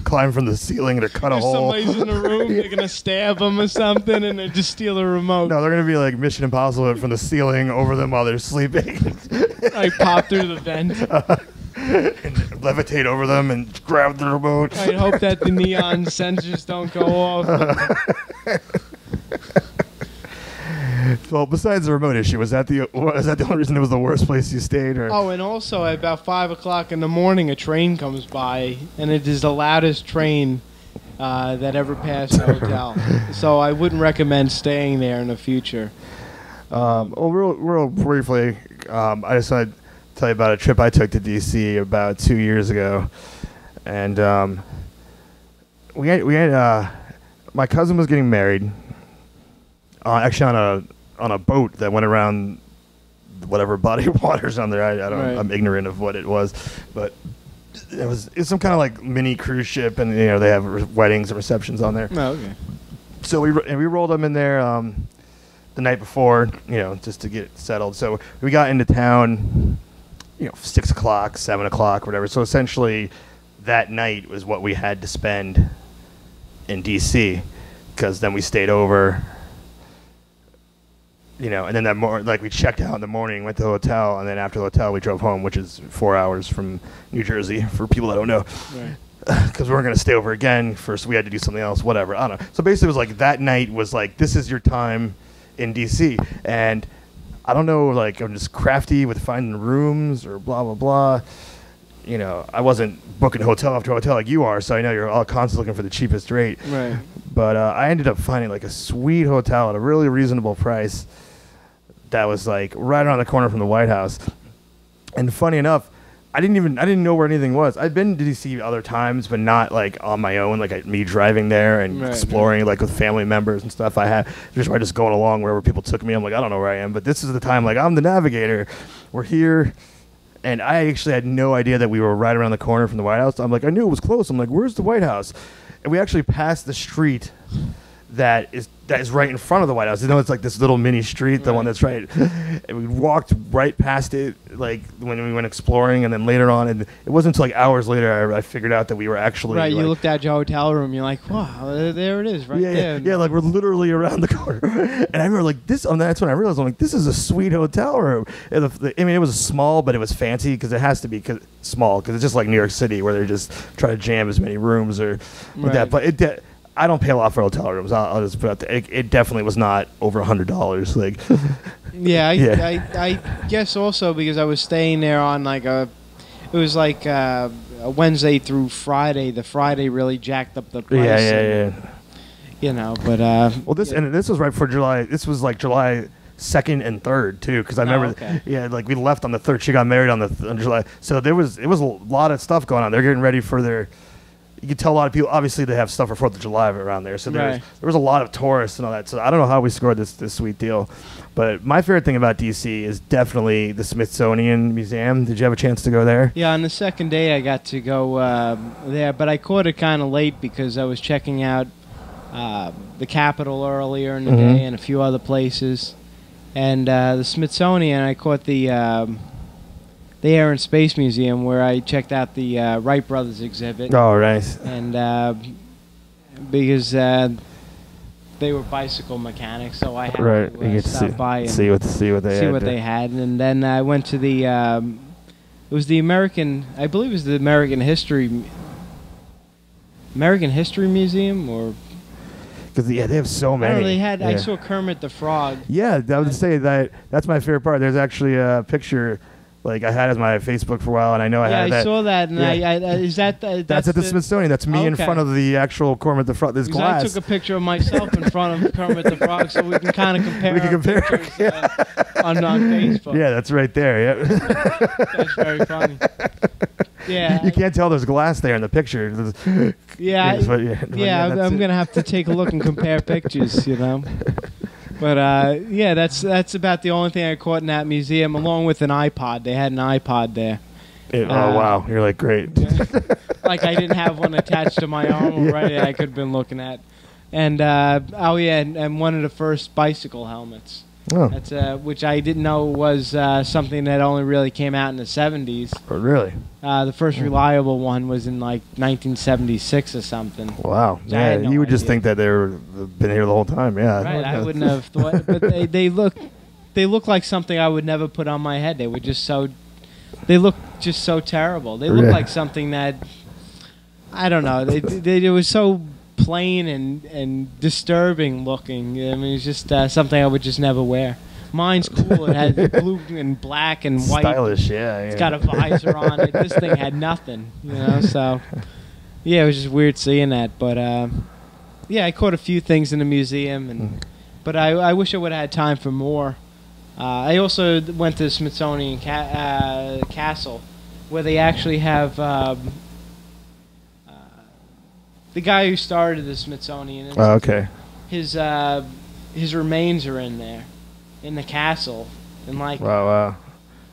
climb from the ceiling to cut a If hole. somebody's in the room, they're going to stab them or something, and they just steal a remote. No, they're gonna be like Mission Impossible from the ceiling over them while they're sleeping, I pop through the vent. and levitate over them and grab the remote. I hope that the neon sensors don't go off. Well, besides the remote issue, was that the only reason it was the worst place you stayed? Or Oh, and also at about 5 o'clock in the morning, a train comes by, and it is the loudest train that ever passed the hotel. So I wouldn't recommend staying there in the future. well, real briefly, I just want to tell you about a trip I took to DC about 2 years ago, and we had my cousin was getting married, actually on a boat that went around whatever body of water's on there. I don't. Right. I'm ignorant of what it was, but it's some kind of like mini cruise ship, and they have weddings and receptions on there. Oh, okay. So we rolled them in there the night before, just to get settled. So we got into town, 6 o'clock, 7 o'clock, whatever. So essentially, that night was what we had to spend in DC, because then we stayed over and then like we checked out in the morning, went to the hotel, and then after the hotel we drove home, which is 4 hours from New Jersey for people that don't know. Right. Because we weren't going to stay over again. First, we had to do something else, whatever. I don't know. So basically, it was like that night was like, this is your time in D.C. And I don't know, like, I'm just crafty with finding rooms or blah, blah, blah. I wasn't booking hotel after hotel like you are, so I know you're all constantly looking for the cheapest rate. Right. But I ended up finding, like, a sweet hotel at a really reasonable price that was, like, right around the corner from the White House. And funny enough, I didn't know where anything was. I'd been to DC other times, but not like on my own, like me driving there and exploring like with family members and stuff. I just going along wherever people took me. I'm like, I don't know where I am, but this is the time. Like, I'm the navigator. We're here, and I actually had no idea that we were right around the corner from the White House. I'm like, I knew it was close. I'm like, where's the White House? And we actually passed the street that is right in front of the White House. It's like this little mini street, the one that's right. And we walked right past it, like when we went exploring, and then later on, and it wasn't until like hours later I figured out that we were actually right. Like, you looked at your hotel room, you're like, wow, there it is, right there. Yeah, like we're literally around the corner. And I remember like this. That's when I realized, I'm like, this is a sweet hotel room. And I mean, it was small, but it was fancy because it has to be small because it's just like New York City where they just try to jam as many rooms or with that. But I don't pay a lot for hotel rooms. I'll just put out there. It definitely was not over $100. Like, I guess also because I was staying there on like it was like a Wednesday through Friday. The Friday really jacked up the price. Yeah. But well, this was right before July. This was like July 2nd and 3rd too, because I remember. Like we left on the 3rd. She got married on July. So it was a lot of stuff going on. They're getting ready for their. You can tell a lot of people. Obviously, they have stuff for 4th of July around there, so there was a lot of tourists and all that. So I don't know how we scored this sweet deal, but my favorite thing about DC is definitely the Smithsonian Museum. Did you have a chance to go there? Yeah, on the second day I got to go there, but I caught it kind of late because I was checking out the Capitol earlier in the day and a few other places, and the Smithsonian I caught the Air and Space Museum, where I checked out the Wright Brothers exhibit. Oh, nice. And because they were bicycle mechanics, so I had to stop by and see what they had. And then I went to the it was the American History Museum, or because they have so many. I don't know, they had. I saw Kermit the Frog. Yeah, I would say that's my favorite part. There's actually a picture. Like I had as my Facebook for a while, and I know I had that. Yeah, I saw that, and is that that's at the Smithsonian. That's me in front of the actual Kermit the Frog. There's glass. I took a picture of myself in front of Kermit the Frog, so we can kind of compare. We can compare pictures, on Facebook. Yeah, that's right there. Yeah, that's very funny. Yeah, you can't tell there's glass there in the picture. I'm gonna have to take a look and compare pictures. But that's about the only thing I caught in that museum, along with an iPod. They had an iPod there. Oh wow, you're like great. Like I didn't have one attached to my arm already. I could have been looking at, and and one of the first bicycle helmets. Oh. That's which I didn't know was something that only really came out in the 70s. Oh, really? The first reliable one was in like 1976 or something. Wow. Yeah, you would just think that they've been here the whole time. Yeah. Right. I wouldn't have thought, but they look like something I would never put on my head. They look just so terrible. They look like something that I don't know. It was so plain and disturbing looking. I mean, it's just something I would just never wear. Mine's cool. It had blue and black and white. Stylish, yeah. It's got a visor on it. This thing had nothing, So, yeah, it was just weird seeing that. But I caught a few things in the museum, but I wish I would have had time for more. I also went to the Smithsonian Castle, where they actually have. The guy who started the Smithsonian. Oh, okay. His remains are in there, in the castle, and like. Wow.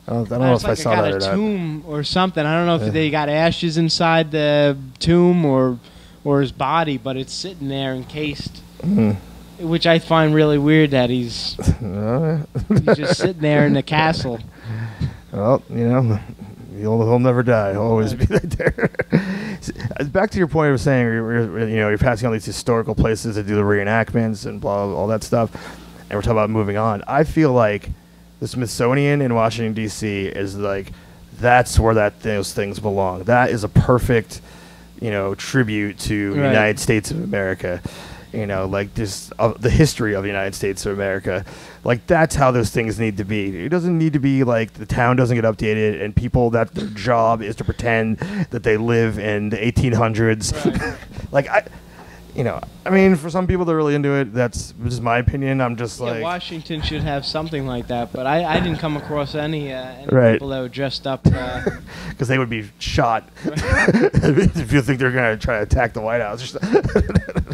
I don't know if I saw that or not. Got a tomb or something. I don't know if they got ashes inside the tomb or his body, but it's sitting there encased, which I find really weird that he's just sitting there in the castle. Well, he'll never die. He'll always be right there. Back to your point of saying you're passing on these historical places to do the reenactments and blah, all that stuff. and we're talking about moving on, I feel like the Smithsonian in Washington D.C. is like that's where those things belong. That is a perfect, tribute to the United States of America. Like this, the history of the United States of America. Like that's how those things need to be. It doesn't need to be like the town doesn't get updated and people that their job is to pretend that they live in the 1800s. Right. Like I mean, for some people that are really into it, that's just my opinion. I'm just like Washington should have something like that, but I didn't come across any people that were dressed up. Because they would be shot if you think they're going to try to attack the White House.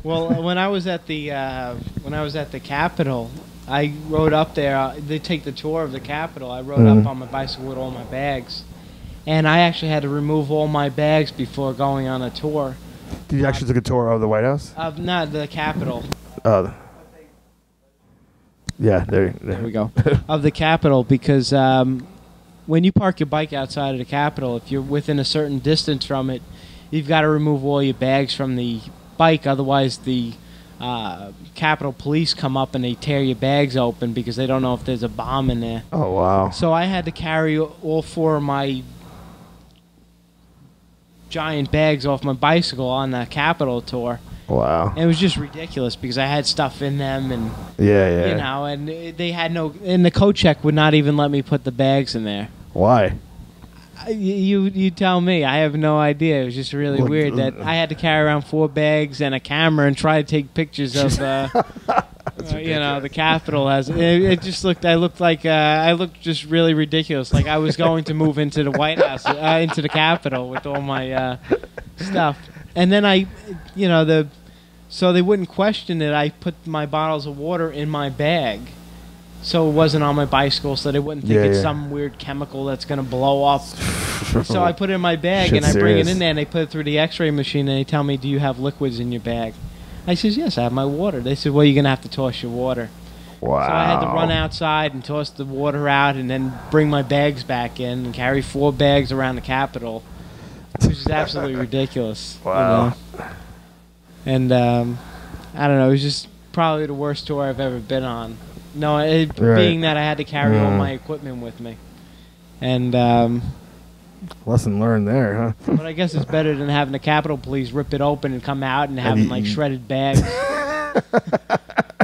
Well, when I was at the Capitol, I rode up there. They take the tour of the Capitol. I rode up on my bicycle with all my bags, and I actually had to remove all my bags before going on a tour. Did you actually take a tour of the White House? Not the Capitol. Yeah, there we go. Of the Capitol, because when you park your bike outside of the Capitol, if you're within a certain distance from it, you've got to remove all your bags from the bike. Otherwise, the Capitol Police come up and they tear your bags open because they don't know if there's a bomb in there. Oh, wow. So I had to carry all 4 of my giant bags off my bicycle on the Capitol tour. Wow. And it was just ridiculous because I had stuff in them and and they had and the coat check would not even let me put the bags in there. Why? You tell me. I have no idea. It was just really weird that I had to carry around 4 bags and a camera and try to take pictures of the Capitol. It just looked. I looked just really ridiculous. Like I was going to move into the White House, into the Capitol with all my stuff. And then so they wouldn't question it. I put my bottles of water in my bag, so it wasn't on my bicycle, so they wouldn't think it's some weird chemical that's going to blow up. So I put it in my bag, and I bring it in there, and they put it through the X-ray machine, and they tell me, do you have liquids in your bag? I says, yes, I have my water. They said, well, you're going to have to toss your water. Wow. So I had to run outside and toss the water out and then bring my bags back in and carry 4 bags around the Capitol, which is absolutely ridiculous. Wow. And I don't know, it was just probably the worst tour I've ever been on. Being that I had to carry all my equipment with me. And lesson learned there, huh? But I guess it's better than having the Capitol Police rip it open and come out and having like shredded bags.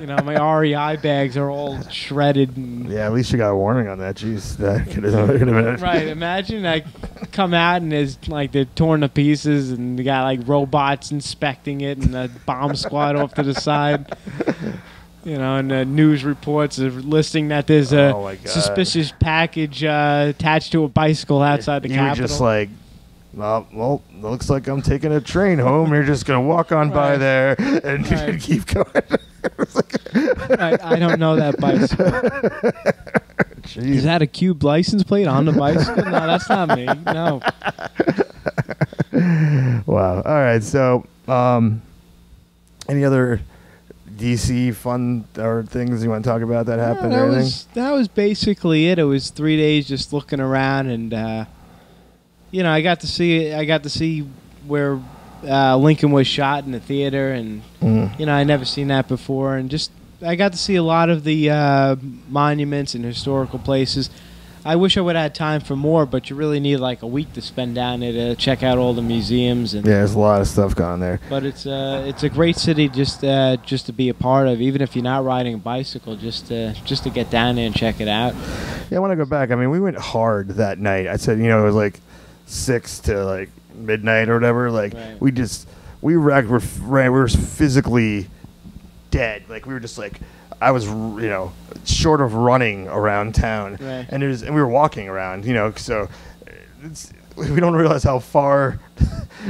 My REI bags are all shredded. And yeah, at least you got a warning on that. Jeez, that could have been right. Imagine I come out and there's like they're torn to pieces and they got like robots inspecting it and a bomb squad off to the side. And the news reports are listing that there's a suspicious package attached to a bicycle outside the Capitol. You're just like, well, looks like I'm taking a train home. You're just going to walk on by there and keep going. I don't know that bicycle. Jeez. Is that a cube license plate on the bicycle? No, that's not me. No. Wow. All right. So, any other DC fun or things you want to talk about that happened? That was basically it. It was 3 days just looking around, and I got to see where Lincoln was shot in the theater, and I never seen that before, and just I got to see a lot of the monuments and historical places. I wish I would have had time for more, but you really need like a week to spend down there to check out all the museums. And there's a lot of stuff going there. But it's a great city just to be a part of, even if you're not riding a bicycle, just to get down there and check it out. Yeah, I want to go back. I mean, we went hard that night. I said, it was like 6 to like midnight or whatever. Like we were physically dead. Like we were just like. I was, short of running around town, and we were walking around, so we don't realize how far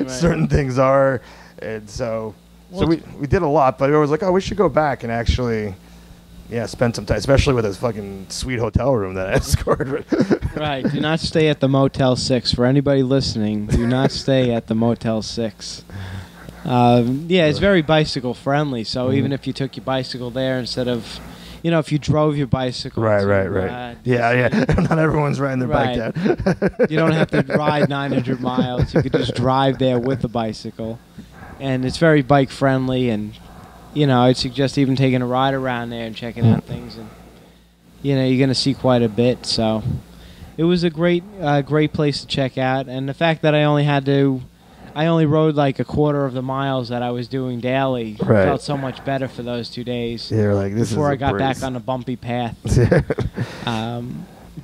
certain things are, and so we did a lot, but I was like, oh, we should go back and actually, spend some time, especially with this fucking sweet hotel room that I scored. Right. Do not stay at the Motel 6. For anybody listening, do not stay at the Motel 6. It's very bicycle friendly. So even if you took your bicycle there instead of, if you drove your bicycle. Right. Not everyone's riding their bike down. You don't have to ride 900 miles. You could just drive there with the bicycle. And it's very bike friendly. And, I'd suggest even taking a ride around there and checking out things, and you're going to see quite a bit. So it was a great place to check out, and the fact that I only rode like a quarter of the miles that I was doing daily. Right. Felt so much better for those 2 days. You're like, this before is I got back on a bumpy path.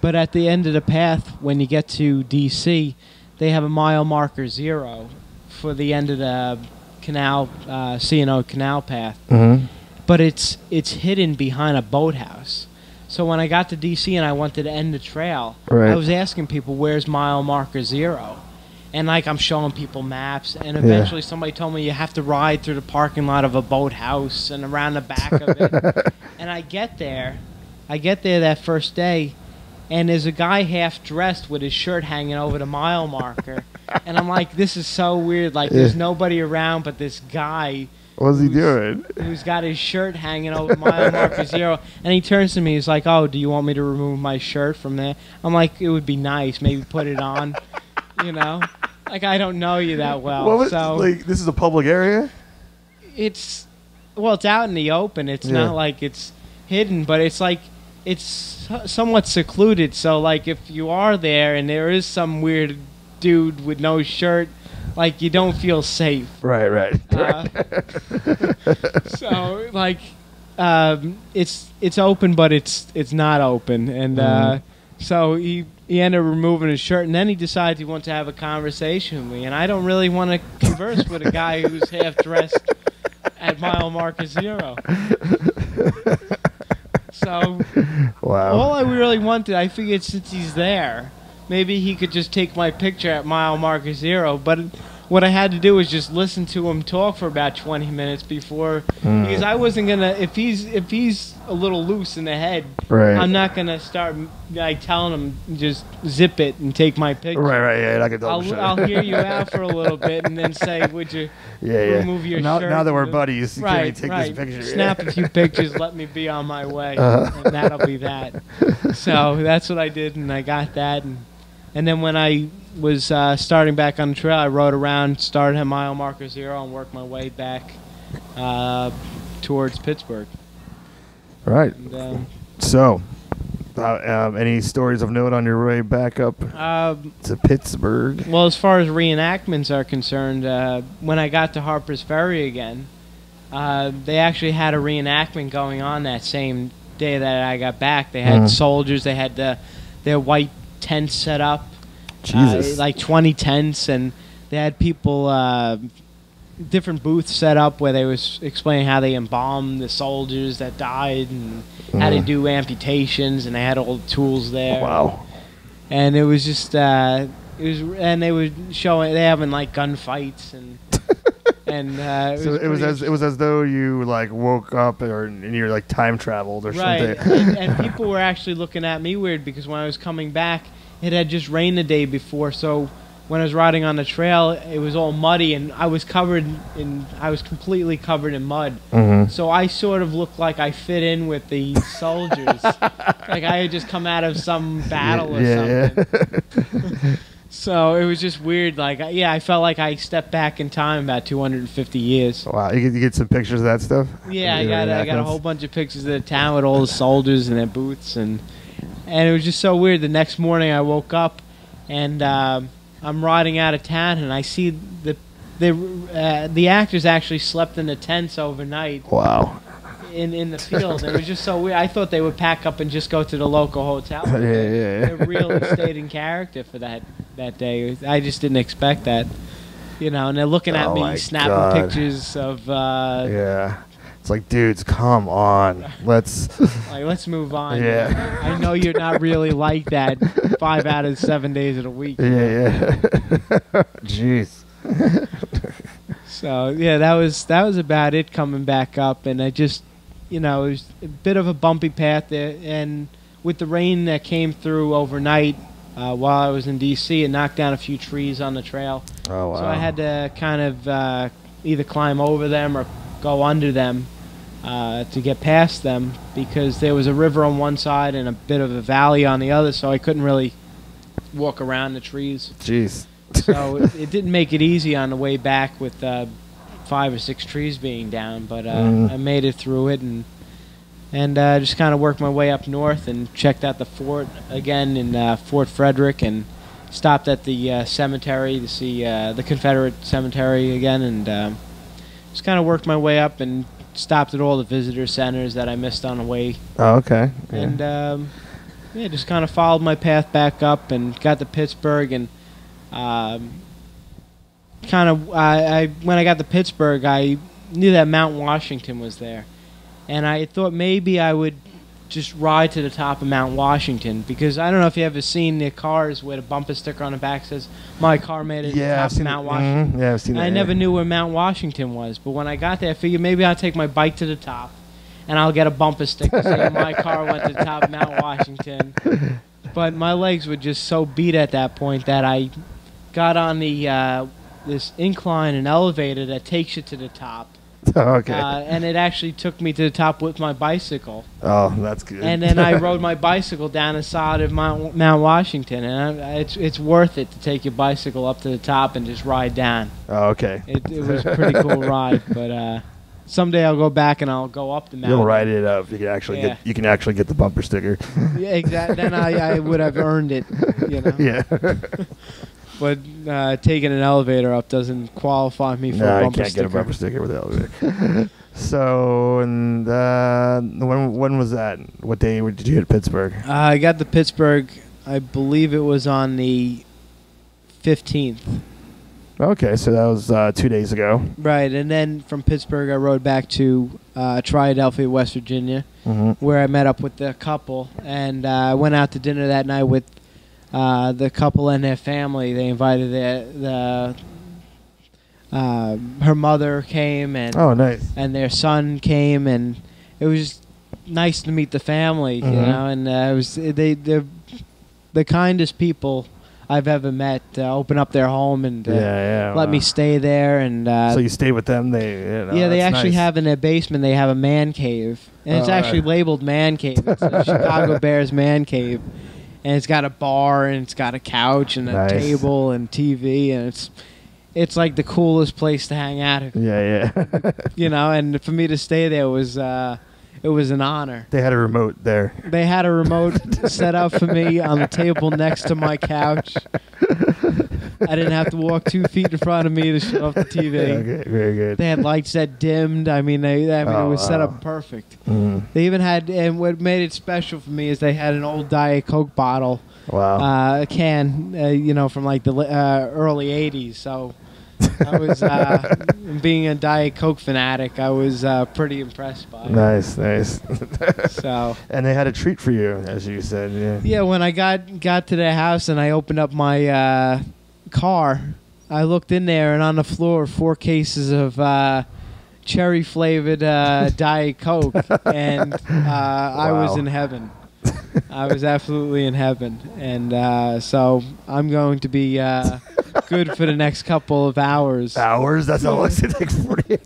But at the end of the path, when you get to D.C., they have a mile marker 0 for the end of the canal, C&O canal path. Mm-hmm. But it's hidden behind a boathouse. So when I got to D.C. and I wanted to end the trail, Right. I was asking people, where's mile marker 0? And like I'm showing people maps, and eventually somebody told me you have to ride through the parking lot of a boathouse and around the back of it. And I get there that first day, and there's a guy half dressed with his shirt hanging over the mile marker. And I'm like, this is so weird. Like there's nobody around but this guy. What's he doing? Who's got his shirt hanging over mile marker 0. And he turns to me, he's like, oh, do you want me to remove my shirt from there? I'm like, it would be nice, maybe put it on. Like I don't know you that well. So like this is a public area? it's out in the open. It's not like it's hidden, but it's like it's somewhat secluded. So like if you are there and there is some weird dude with no shirt, like you don't feel safe. Right. So like it's open, but it's not open, and so he ended up removing his shirt, and then he decides he wants to have a conversation with me, and I don't really want to converse with a guy who's half dressed at mile marker 0. So Wow. all I really wanted, I figured since he's there, maybe he could just take my picture at mile marker 0, but what I had to do was just listen to him talk for about 20 minutes before, because I wasn't gonna. If he's a little loose in the head, Right. I'm not gonna start like telling him just zip it and take my picture. Right. Yeah, I can double shot. I'll hear you out for a little bit and then say, would you Yeah. remove your now, shirt? Now that we're and- buddies, can we Right, take right. this picture? Snap a few pictures, let me be on my way, and that'll be that. So that's what I did, and I got that, and then when I was starting back on the trail, I rode around, started at mile marker 0, and worked my way back towards Pittsburgh. Right. And, So, any stories of note on your way back up to Pittsburgh? well, as far as reenactments are concerned, when I got to Harper's Ferry again, they actually had a reenactment going on that same day that I got back. They had soldiers, they had their white tents set up. Jesus. Like 20 tents, and they had people, different booths set up where they was explaining how they embalmed the soldiers that died and how to do amputations, and they had all the tools there. Wow. And it was just, and they were showing, they having like gunfights and. And So it was as though you like woke up and you're like time traveled or right, something. and people were actually looking at me weird because when I was coming back, it had just rained the day before. So when I was riding on the trail, it was all muddy, and I was completely covered in mud. So I sort of looked like I fit in with the soldiers, like I had just come out of some battle or something. So it was just weird. Like, I felt like I stepped back in time about 250 years. Wow, you get some pictures of that stuff? Yeah, I got a whole bunch of pictures of the town with all the soldiers and their boots, and it was just so weird. The next morning I woke up, and I'm riding out of town, and I see the actors actually slept in the tents overnight. Wow. In the field. It was just so weird. I thought they would pack up and just go to the local hotel. Yeah. They really stayed in character for that day. I just didn't expect that. And they're looking at Oh my me, snapping God. pictures of Yeah. It's like, dudes, come on. Let's move on. Yeah. I know you're not really like that 5 out of 7 days of the week. Yeah. Jeez. So yeah, that was about it coming back up, and I just, it was a bit of a bumpy path there, and with the rain that came through overnight while I was in D.C., it knocked down a few trees on the trail. Oh, wow. So I had to kind of either climb over them or go under them to get past them, because there was a river on one side and a bit of a valley on the other, so I couldn't really walk around the trees. Jeez. So it didn't make it easy on the way back with 5 or 6 trees being down, but I made it through it and just kind of worked my way up north and checked out the fort again in Fort Frederick and stopped at the cemetery to see the Confederate cemetery again and just kind of worked my way up and stopped at all the visitor centers that I missed on the way. Oh, okay. Yeah. And yeah, just kind of followed my path back up and got to Pittsburgh and kind of when I got to Pittsburgh, I knew that Mount Washington was there, and I thought maybe I would just ride to the top of Mount Washington because I don't know if you ever seen the cars with a bumper sticker on the back says "My car made it to the top of Mount Washington." Yeah, I've seen that. I never knew where Mount Washington was, but when I got there, I figured maybe I'll take my bike to the top, and I'll get a bumper sticker saying "My car went to the top of Mount Washington." But my legs were just so beat at that point that I got on the this incline and elevator that takes you to the top. Oh, okay. And it actually took me to the top with my bicycle. Oh, that's good. And then I rode my bicycle down the side of Mount Washington, and it's worth it to take your bicycle up to the top and just ride down. Oh, okay. It was a pretty cool ride, but someday I'll go back and I'll go up the mountain. You'll ride it up. You can actually get the bumper sticker. Yeah, exactly. Then I would have earned it, you know. Yeah. But taking an elevator up doesn't qualify me for a bumper sticker. I can't get a bumper sticker with the elevator. So, and when was that? What day did you hit Pittsburgh? I got to Pittsburgh, I believe it was on the 15th. Okay, so that was 2 days ago. Right, and then from Pittsburgh I rode back to Triadelphia, West Virginia, where I met up with the couple, and I went out to dinner that night with the couple and their family. They invited her mother came, and oh, nice, and their son came, and it was just nice to meet the family, you know. And it was they're the kindest people I've ever met. Open up their home and let me stay there, and so you stay with them. They actually have in their basement. They have a man cave, and it's actually labeled man cave. It's a Chicago Bears man cave. And it's got a bar, and it's got a couch, and a table, and TV, and it's like the coolest place to hang out. Yeah. You know, and for me to stay there was it was an honor. They had a remote there. They had a remote set up for me on the table next to my couch. I didn't have to walk 2 feet in front of me to shut off the TV. Okay, very good. They had lights that dimmed. I mean, it was set up perfect. They even had, and what made it special for me is they had an old Diet Coke bottle. Wow. A can, you know, from like the early 80s. So I was, being a Diet Coke fanatic, I was pretty impressed by it. Nice. So. And they had a treat for you, as you said. Yeah. Yeah, when I got to their house and I opened up my car, I looked in there, and on the floor 4 cases of cherry flavored Diet Coke, and I was in heaven. I was absolutely in heaven, and so I'm going to be good for the next couple of hours. Hours? That's how long it takes 40.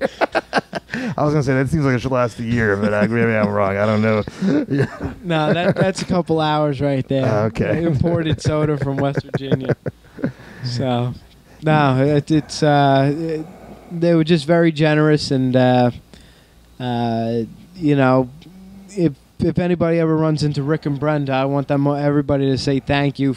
I was gonna say that seems like it should last a year, but maybe I'm wrong. I don't know. Yeah. No, that's a couple hours right there. Okay. Imported soda from West Virginia. So, no, they were just very generous, and you know, if anybody ever runs into Rick and Brenda, I want everybody to say thank you,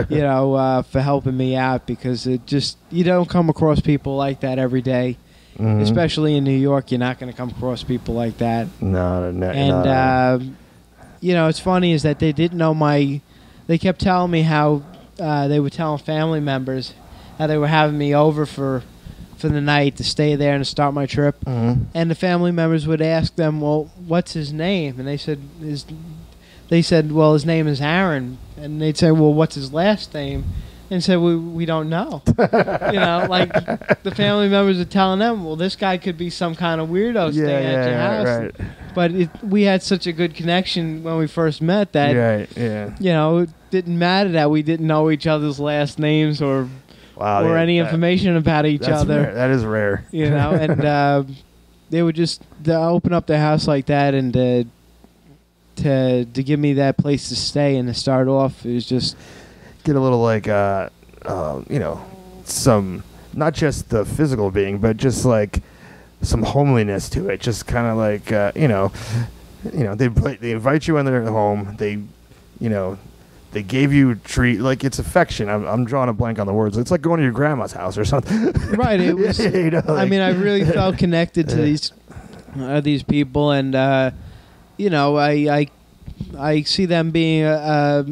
you know, for helping me out, because you don't come across people like that every day. Especially in New York, you're not going to come across people like that. No. And you know, it's funny is that they didn't know they kept telling me how they were telling family members how they were having me over for the night to stay there and to start my trip. And the family members would ask them, well, what's his name? And they said, well, his name is Aaron. And they'd say, well, what's his last name? And said, we don't know. You know, like the family members are telling them, well, this guy could be some kind of weirdo staying at your house. Right. But we had such a good connection when we first met that, you know, it didn't matter that we didn't know each other's last names or any information about each other. Rare. That is rare. You know, and they would just open up their house like that, and to give me that place to stay and to start off, it was just... Get a little like, you know, some, not just the physical being, but just like some homeliness to it. Just kind of like they invite you in their home. They gave you treat, like it's affection. I'm drawing a blank on the words. It's like going to your grandma's house or something. Right. It was. I mean, I really felt connected to these people, and I see them being a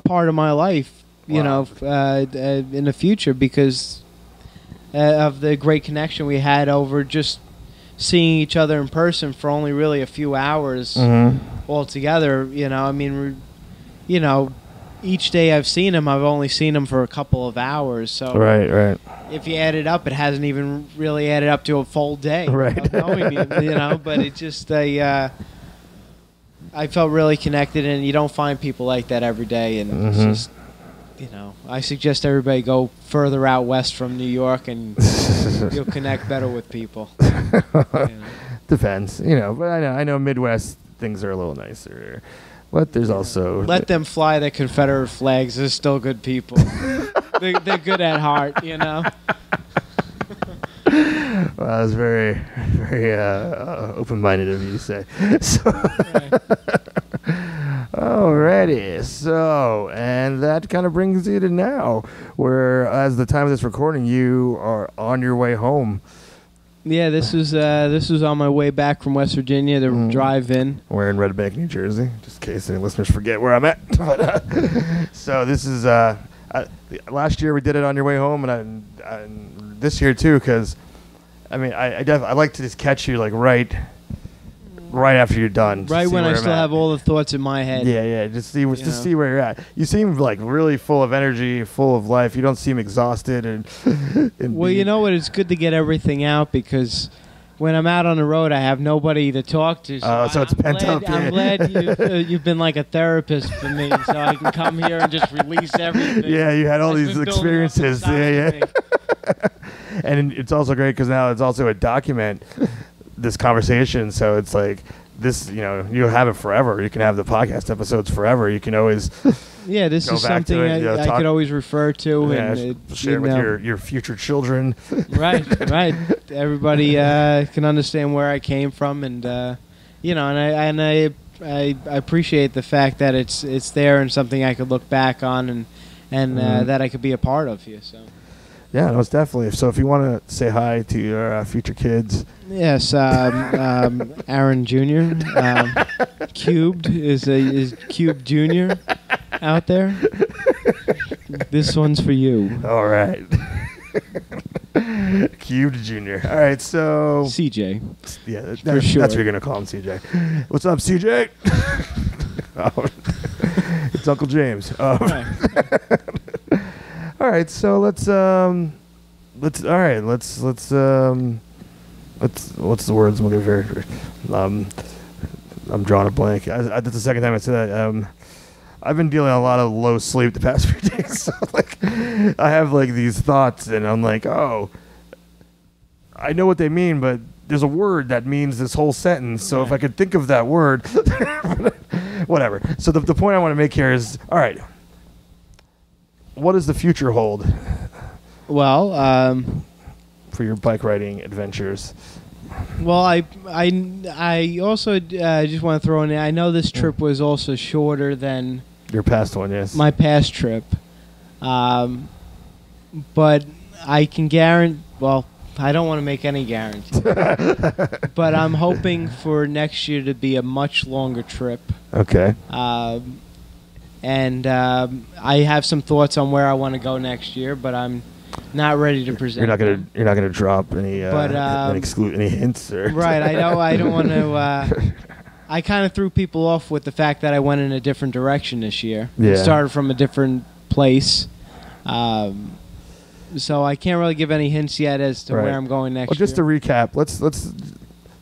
part of my life. Wow. In the future because of the great connection we had over just seeing each other in person for only really a few hours all together. Each day I've seen him, I've only seen him for a couple of hours. So Right. if you add it up, it hasn't even really added up to a full day Right. of knowing him, But it just I felt really connected, and you don't find people like that every day, and it's just. I suggest everybody go further out west from New York, and you'll connect better with people. Depends, but I know Midwest things are a little nicer, but there's also Let them fly the Confederate flags. They're still good people. they're good at heart, Well, that was very, very open-minded of you to say. So. Right. Alrighty, so, and that kind of brings you to now, where, as the time of this recording, you are on your way home. Yeah, this was on my way back from West Virginia to drive in. We're in Red Bank, New Jersey, just in case any listeners forget where I'm at. So this is, last year we did it on your way home, and this year too, because, I like to just catch you, like, right after you're done. Right when I still have all the thoughts in my head. Yeah, just see where you're at. You seem like really full of energy, full of life. You don't seem exhausted and well, you know what? It's good to get everything out because when I'm out on the road, I have nobody to talk to. So it's pent up. I'm glad you've been like a therapist for me, so I can come here and just release everything. Yeah, you had all that's these been building up experiences. inside of me. And it's also great because now it's also a document this conversation, so it's like this, you'll have it forever. You can have the podcast episodes forever. You can always this go is back to something it, I could always refer to and share it with your future children. right. Everybody can understand where I came from, and I appreciate the fact that it's there and something I could look back on and that I could be a part of here. So. Yeah, no, it's definitely. So if you want to say hi to your future kids. Yes, Aaron Jr. Cubed is Cube Jr. out there. This one's for you. All right. Cubed Jr. All right, so. CJ. Yeah, for that's sure. what you're going to call him, CJ. What's up, CJ? It's Uncle James. All right, so let's what's the words I'm looking for? I'm drawing a blank. That's the second time I said that. I've been dealing with a lot of low sleep the past few days. So like, I have like these thoughts, and I'm like, oh, I know what they mean, but there's a word that means this whole sentence. So if I could think of that word, whatever. So the point I want to make here is, all right, what does the future hold? Well, for your bike riding adventures. Well, I also just want to throw in. I know this trip was also shorter than your past one, yes. My past trip, but I can guarantee. Well, I don't want to make any guarantees, but I'm hoping for next year to be a much longer trip. Okay. And I have some thoughts on where I want to go next year, but I'm not ready to present. You're not gonna drop any any hints or right. I know. I don't want to. I kind of threw people off with the fact that I went in a different direction this year. Yeah. Started from a different place. So I can't really give any hints yet as to where I'm going next year. Just to recap,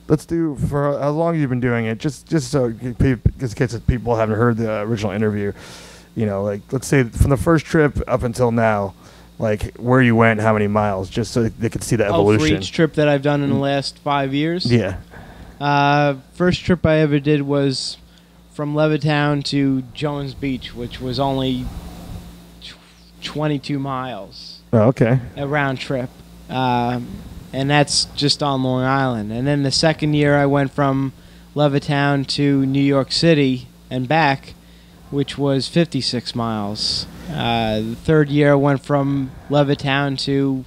let's do for how long you've been doing it. Just so in case people haven't heard the original interview, like let's say from the first trip up until now, like where you went, how many miles, just so they could see the evolution. For each trip that I've done in the last 5 years. Yeah. First trip I ever did was from Levittown to Jones Beach, which was only 22 miles. Oh, okay. A round trip. And and that's just on Long Island. And then the second year I went from Levittown to New York City and back, which was 56 miles. The third year I went from Levittown to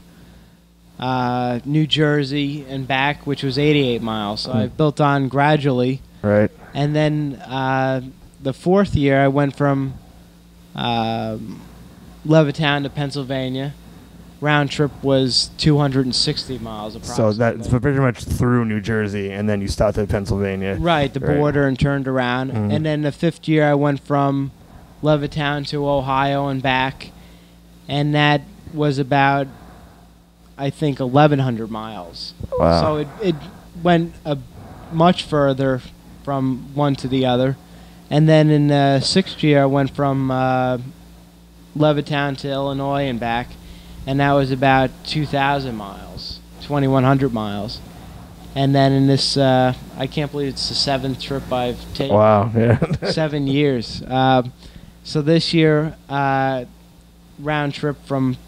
New Jersey and back, which was 88 miles. So I built on gradually. Right. And then the fourth year I went from Levittown to Pennsylvania. Round trip was 260 miles approximately. So that's pretty much through New Jersey, and then you stopped at Pennsylvania. Right, the border, and turned around. Mhm. And then the fifth year I went from Levittown to Ohio and back, and that was about, I think, 1,100 miles. Wow. So it went much further from one to the other. And then in the sixth year I went from Levittown to Illinois and back, and that was about 2,000 miles, 2,100 miles. And then in this, I can't believe it's the seventh trip I've taken. Wow, yeah. 7 years. So this year, round trip from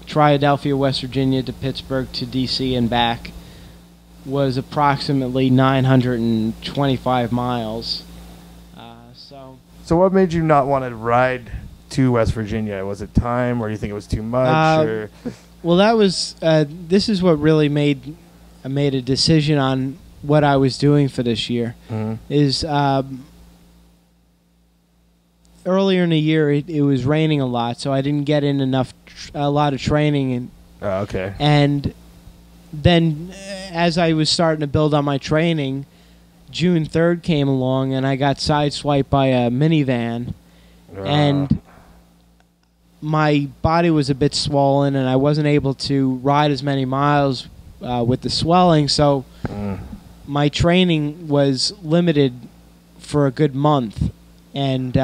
Triadelphia, West Virginia to Pittsburgh to D.C. and back was approximately 925 miles. So what made you not want to ride to West Virginia? Was it time, or do you think it was too much? Or? Well, that was. This is what really made a decision on what I was doing for this year. Mhm. Is earlier in the year it was raining a lot, so I didn't get in a lot of training, and Oh, okay. and then as I was starting to build on my training, June 3rd came along and I got sideswiped by a minivan, and my body was a bit swollen and I wasn't able to ride as many miles with the swelling, so my training was limited for a good month. And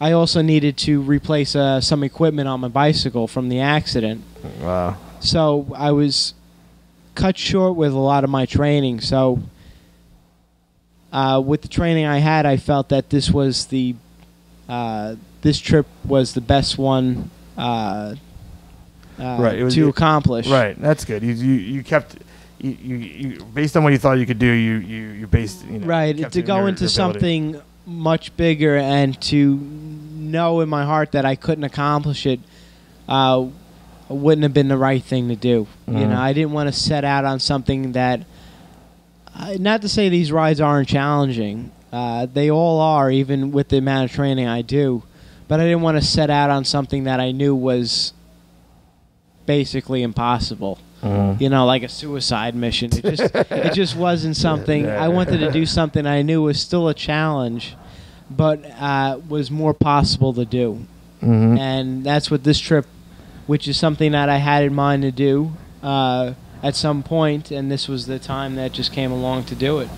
I also needed to replace some equipment on my bicycle from the accident. Wow. So I was cut short with a lot of my training. So with the training I had, I felt that this was this trip was the best one Right, it was- to accomplish. Right, that's good. You kept you based on what you thought you could do. You based Right, kept to it in go your into ability. something much bigger and to know in my heart that I couldn't accomplish it wouldn't have been the right thing to do. You Mhm. know, I didn't want to set out on something that. Not to say these rides aren't challenging. They all are, even with the amount of training I do. But I didn't want to set out on something that I knew was basically impossible. Mhm. You know, like a suicide mission. It just wasn't something. Yeah. I wanted to do something I knew was still a challenge, but was more possible to do. Mhm. And that's what this trip, which is something that I had in mind to do at some point, and this was the time that just came along to do it.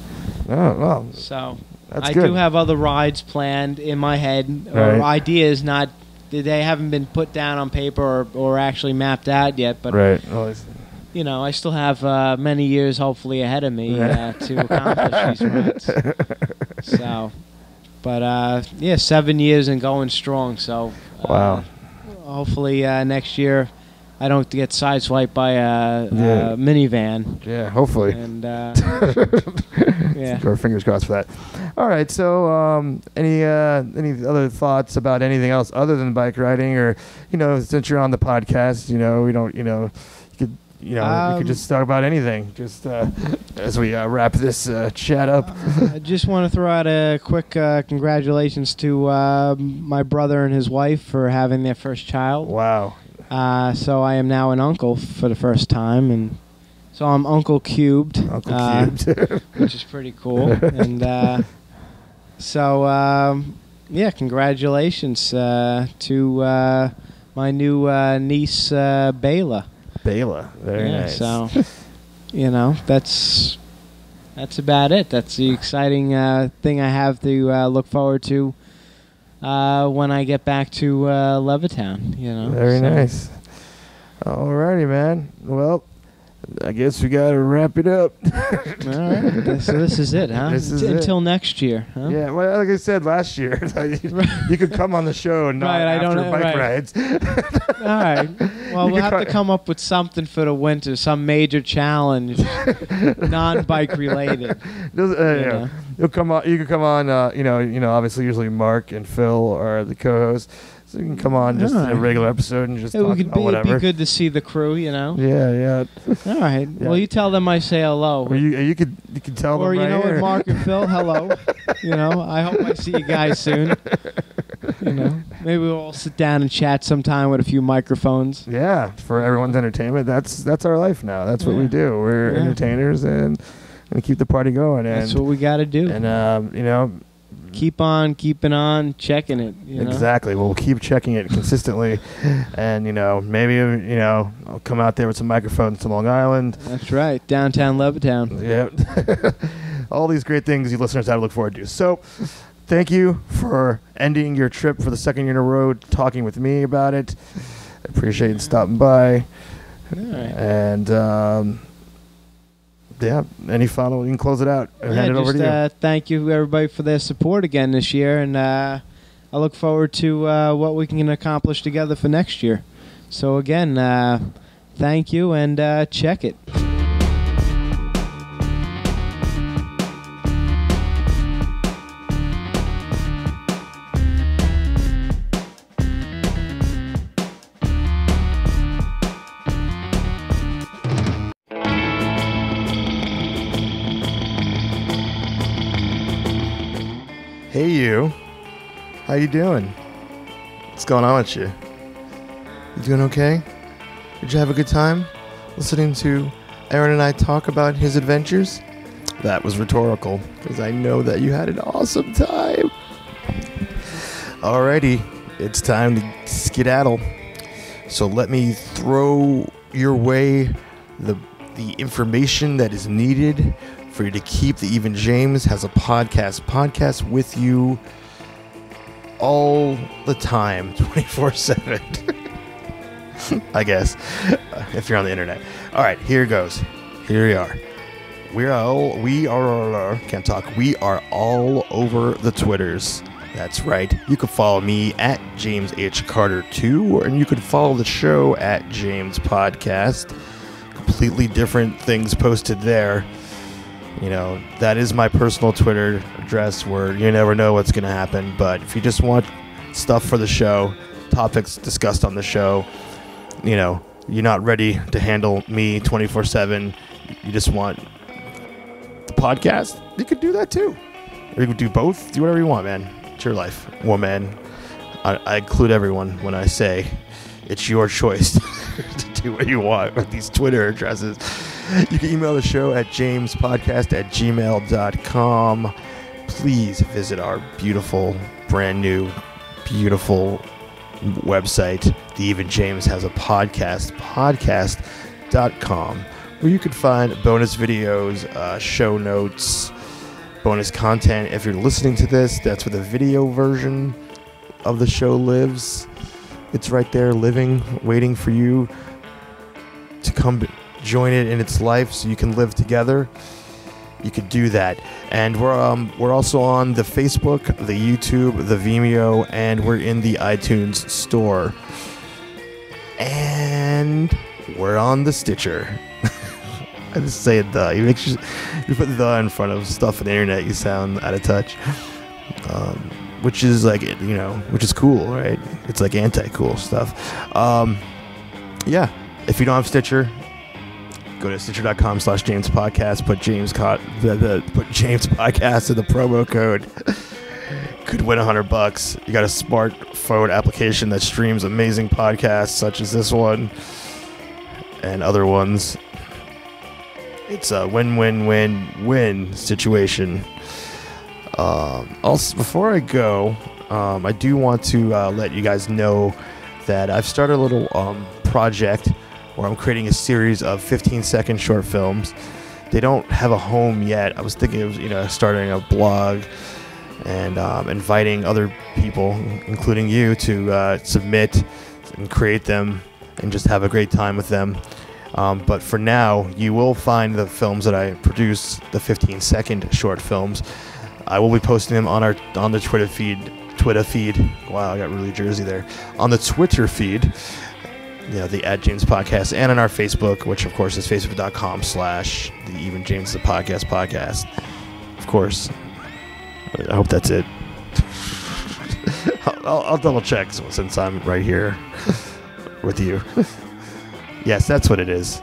Oh, well, So that's I good. do have other rides planned in my head, or Right. ideas. Not they haven't been put down on paper or actually mapped out yet, but right. Well, you know, I still have many years, hopefully, ahead of me Yeah. to accomplish these rides. So, but yeah, 7 years and going strong. So, Wow. Hopefully, next year, I don't get sideswiped by a minivan. Yeah, hopefully. And yeah. Keep our fingers crossed for that. All right. So, any other thoughts about anything else other than bike riding, or since you're on the podcast, we don't, you could. You could just talk about anything, just as we wrap this chat up. I just want to throw out a quick congratulations to my brother and his wife for having their first child. Wow. So I am now an uncle for the first time, and so I'm Uncle Cubed. Uncle Cubed. Which is pretty cool. And yeah, congratulations to my new niece, Bayla. Bayla. Very nice. So, that's about it. That's the exciting thing I have to look forward to when I get back to Levittown. Very nice. Alrighty, man. Well, I guess we gotta wrap it up. All right. So this is it, huh? This is Until next year, huh? Yeah, well, like I said last year, you could come on the show and not Right, I after don't know, bike right. rides. All right. Well, You we'll could have to cut- come up with something for the winter, some major challenge, non-bike related. Yeah. You'll come on. You can come on. Obviously, usually Mark and Phil are the co-hosts, so you can come on just in a Alright. regular episode and just It talk would about be, it'd whatever. be good to see the crew, you know. Yeah. All right. Yeah. Well, you tell them I say hello. Or you could tell Or them you right know here. what, Mark and Phil, hello. You know, I hope I see you guys soon. You know, maybe we'll all sit down and chat sometime with a few microphones. Yeah, for everyone's entertainment. That's our life now. That's what we Yeah. do. We're Yeah. entertainers and keep the party going. And That's what we got to do. and Keep on keeping on, checking it. You know? exactly. We'll keep checking it consistently, and maybe I'll come out there with some microphones to Long Island. That's right, downtown Levittown. Yeah, all these great things you listeners have to look forward to. So, thank you for ending your trip for the second year in a row, talking with me about it. I appreciate you stopping by, All right. and any final? You can close it out and hand it over to you. Thank you everybody for their support again this year, and I look forward to what we can accomplish together for next year. So again, thank you, and check it. Hey, you. How you doing? What's going on with you? You doing okay? Did you have a good time listening to Aaron and I talk about his adventures? That was rhetorical, because I know that you had an awesome time. Alrighty, it's time to skedaddle. So let me throw your way the information that is needed for you to keep the Even James Has a podcast with you all the time, 24/7. I guess, if you're on the internet. All right, here goes. Here we are. We are all over the Twitters. That's right. You can follow me at James H. Carter 2, and you can follow the show at James Podcast. Completely different things posted there. That is my personal Twitter address where you never know what's going to happen. But if you just want stuff for the show, topics discussed on the show, you're not ready to handle me 24/7. You just want the podcast, you could do that too. Or you could do both. Do whatever you want, man. It's your life. Woman. I include everyone when I say it's your choice to do what you want with these Twitter addresses. You can email the show at jamespodcast@gmail.com. Please visit our beautiful, brand new, beautiful website, The Even James Has a podcast.com, where you can find bonus videos, show notes, bonus content. If you're listening to this, that's where the video version of the show lives. It's right there, living, waiting for you to come join it in its life so you can live together. You could do that. And we're also on the Facebook, the YouTube, the Vimeo, and we're in the iTunes store. And we're on the Stitcher. I just say the. You put the in front of stuff on the internet, you sound out of touch. Which is which is cool, right? It's like anti-cool stuff. Yeah. If you don't have Stitcher, go to Stitcher.com/James Podcast. Put James Podcast in the promo code. Could win $100. You got a smartphone application that streams amazing podcasts such as this one and other ones. It's a win-win-win-win situation. Also, before I go, I do want to let you guys know that I've started a little project where I'm creating a series of 15-second short films. They don't have a home yet. I was thinking of starting a blog and inviting other people, including you, to submit and create them and just have a great time with them. But for now, you will find the films that I produce, the 15-second short films. I will be posting them on the Twitter feed. Wow, I got really Jersey there. On the Twitter feed, the @James Podcast, and on our Facebook, which of course is facebook.com/the Even James the Podcast. Of course. I hope that's it. I'll double check since I'm right here with you. Yes, that's what it is.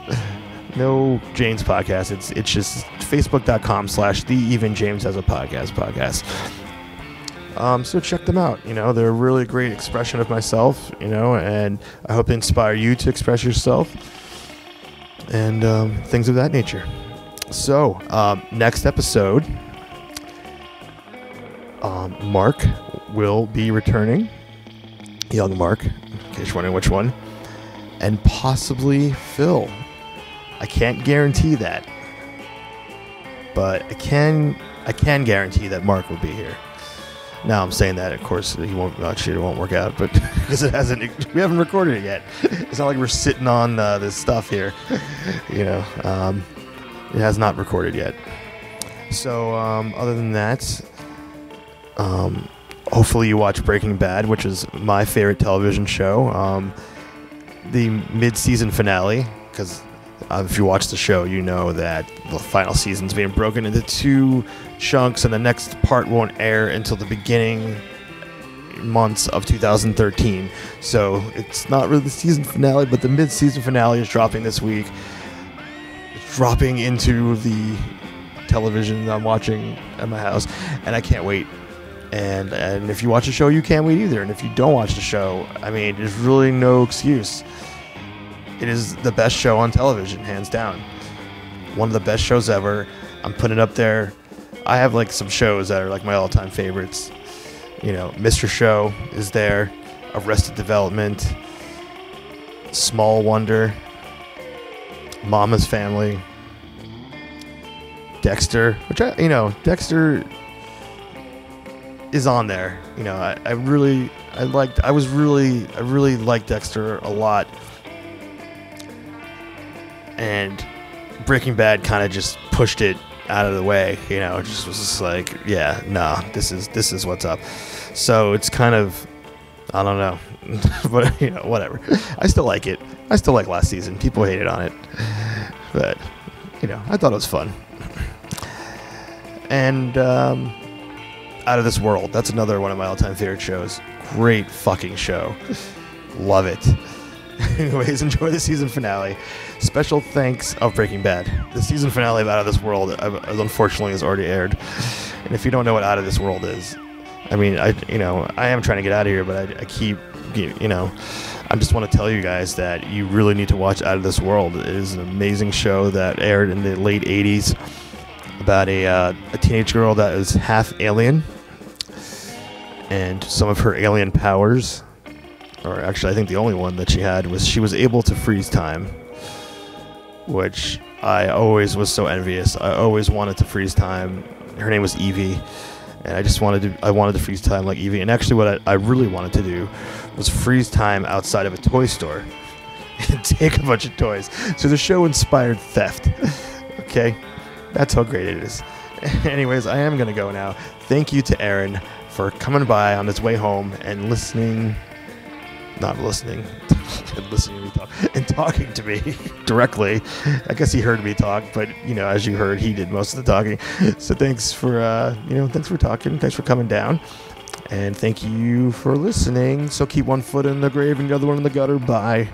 No James Podcast. It's just facebook.com/the Even James as a podcast. So check them out. They're a really great expression of myself, and I hope they inspire you to express yourself and things of that nature. So, next episode, Mark will be returning. Young Mark, in case you're wondering which one. And possibly Phil. I can't guarantee that. But I can guarantee that Mark will be here. Now I'm saying that, of course, it won't work out, but because we haven't recorded it yet. It's not like we're sitting on this stuff here, it has not recorded yet. So other than that, hopefully you watch Breaking Bad, which is my favorite television show. The mid-season finale, because if you watch the show, you know that the final season's being broken into 2 chunks, and the next part won't air until the beginning months of 2013. So it's not really the season finale, but the mid-season finale is dropping this week. It's dropping into the television I'm watching at my house, and I can't wait. And if you watch the show, you can't wait either. And if you don't watch the show, there's really no excuse. It is the best show on television, hands down. One of the best shows ever. I'm putting it up there. I have some shows that are my all-time favorites. Mr. Show is there. Arrested Development. Small Wonder. Mama's Family. Dexter, which Dexter is on there. I really liked Dexter a lot. And Breaking Bad kind of just pushed it out of the way, it just was just this is what's up. So it's kind of, I don't know, but whatever. I still like it. I still like last season. People hated on it, but I thought it was fun. And Out of This World, that's another one of my all-time favorite shows. Great fucking show. Love it. Anyways, enjoy the season finale. Special thanks of Breaking Bad. The season finale of Out of This World, unfortunately, has already aired. And if you don't know what Out of This World is, I am trying to get out of here, but I keep, I just want to tell you guys that you really need to watch Out of This World. It is an amazing show that aired in the late 80s about a teenage girl that is half alien, and some of her alien powers, or actually I think the only one that she had, was she was able to freeze time, which I always was so envious. I always wanted to freeze time. Her name was Evie, and I wanted to freeze time like Evie. And actually what I really wanted to do was freeze time outside of a toy store and take a bunch of toys. So the show inspired theft. Okay? That's how great it is. Anyways, I am going to go now. Thank you to Aaron for coming by on his way home and listening to me talk and talking to me directly. I guess he heard me talk, but as you heard, he did most of the talking. So thanks for talking. Thanks for coming down, and thank you for listening. So keep one foot in the grave and the other one in the gutter. Bye.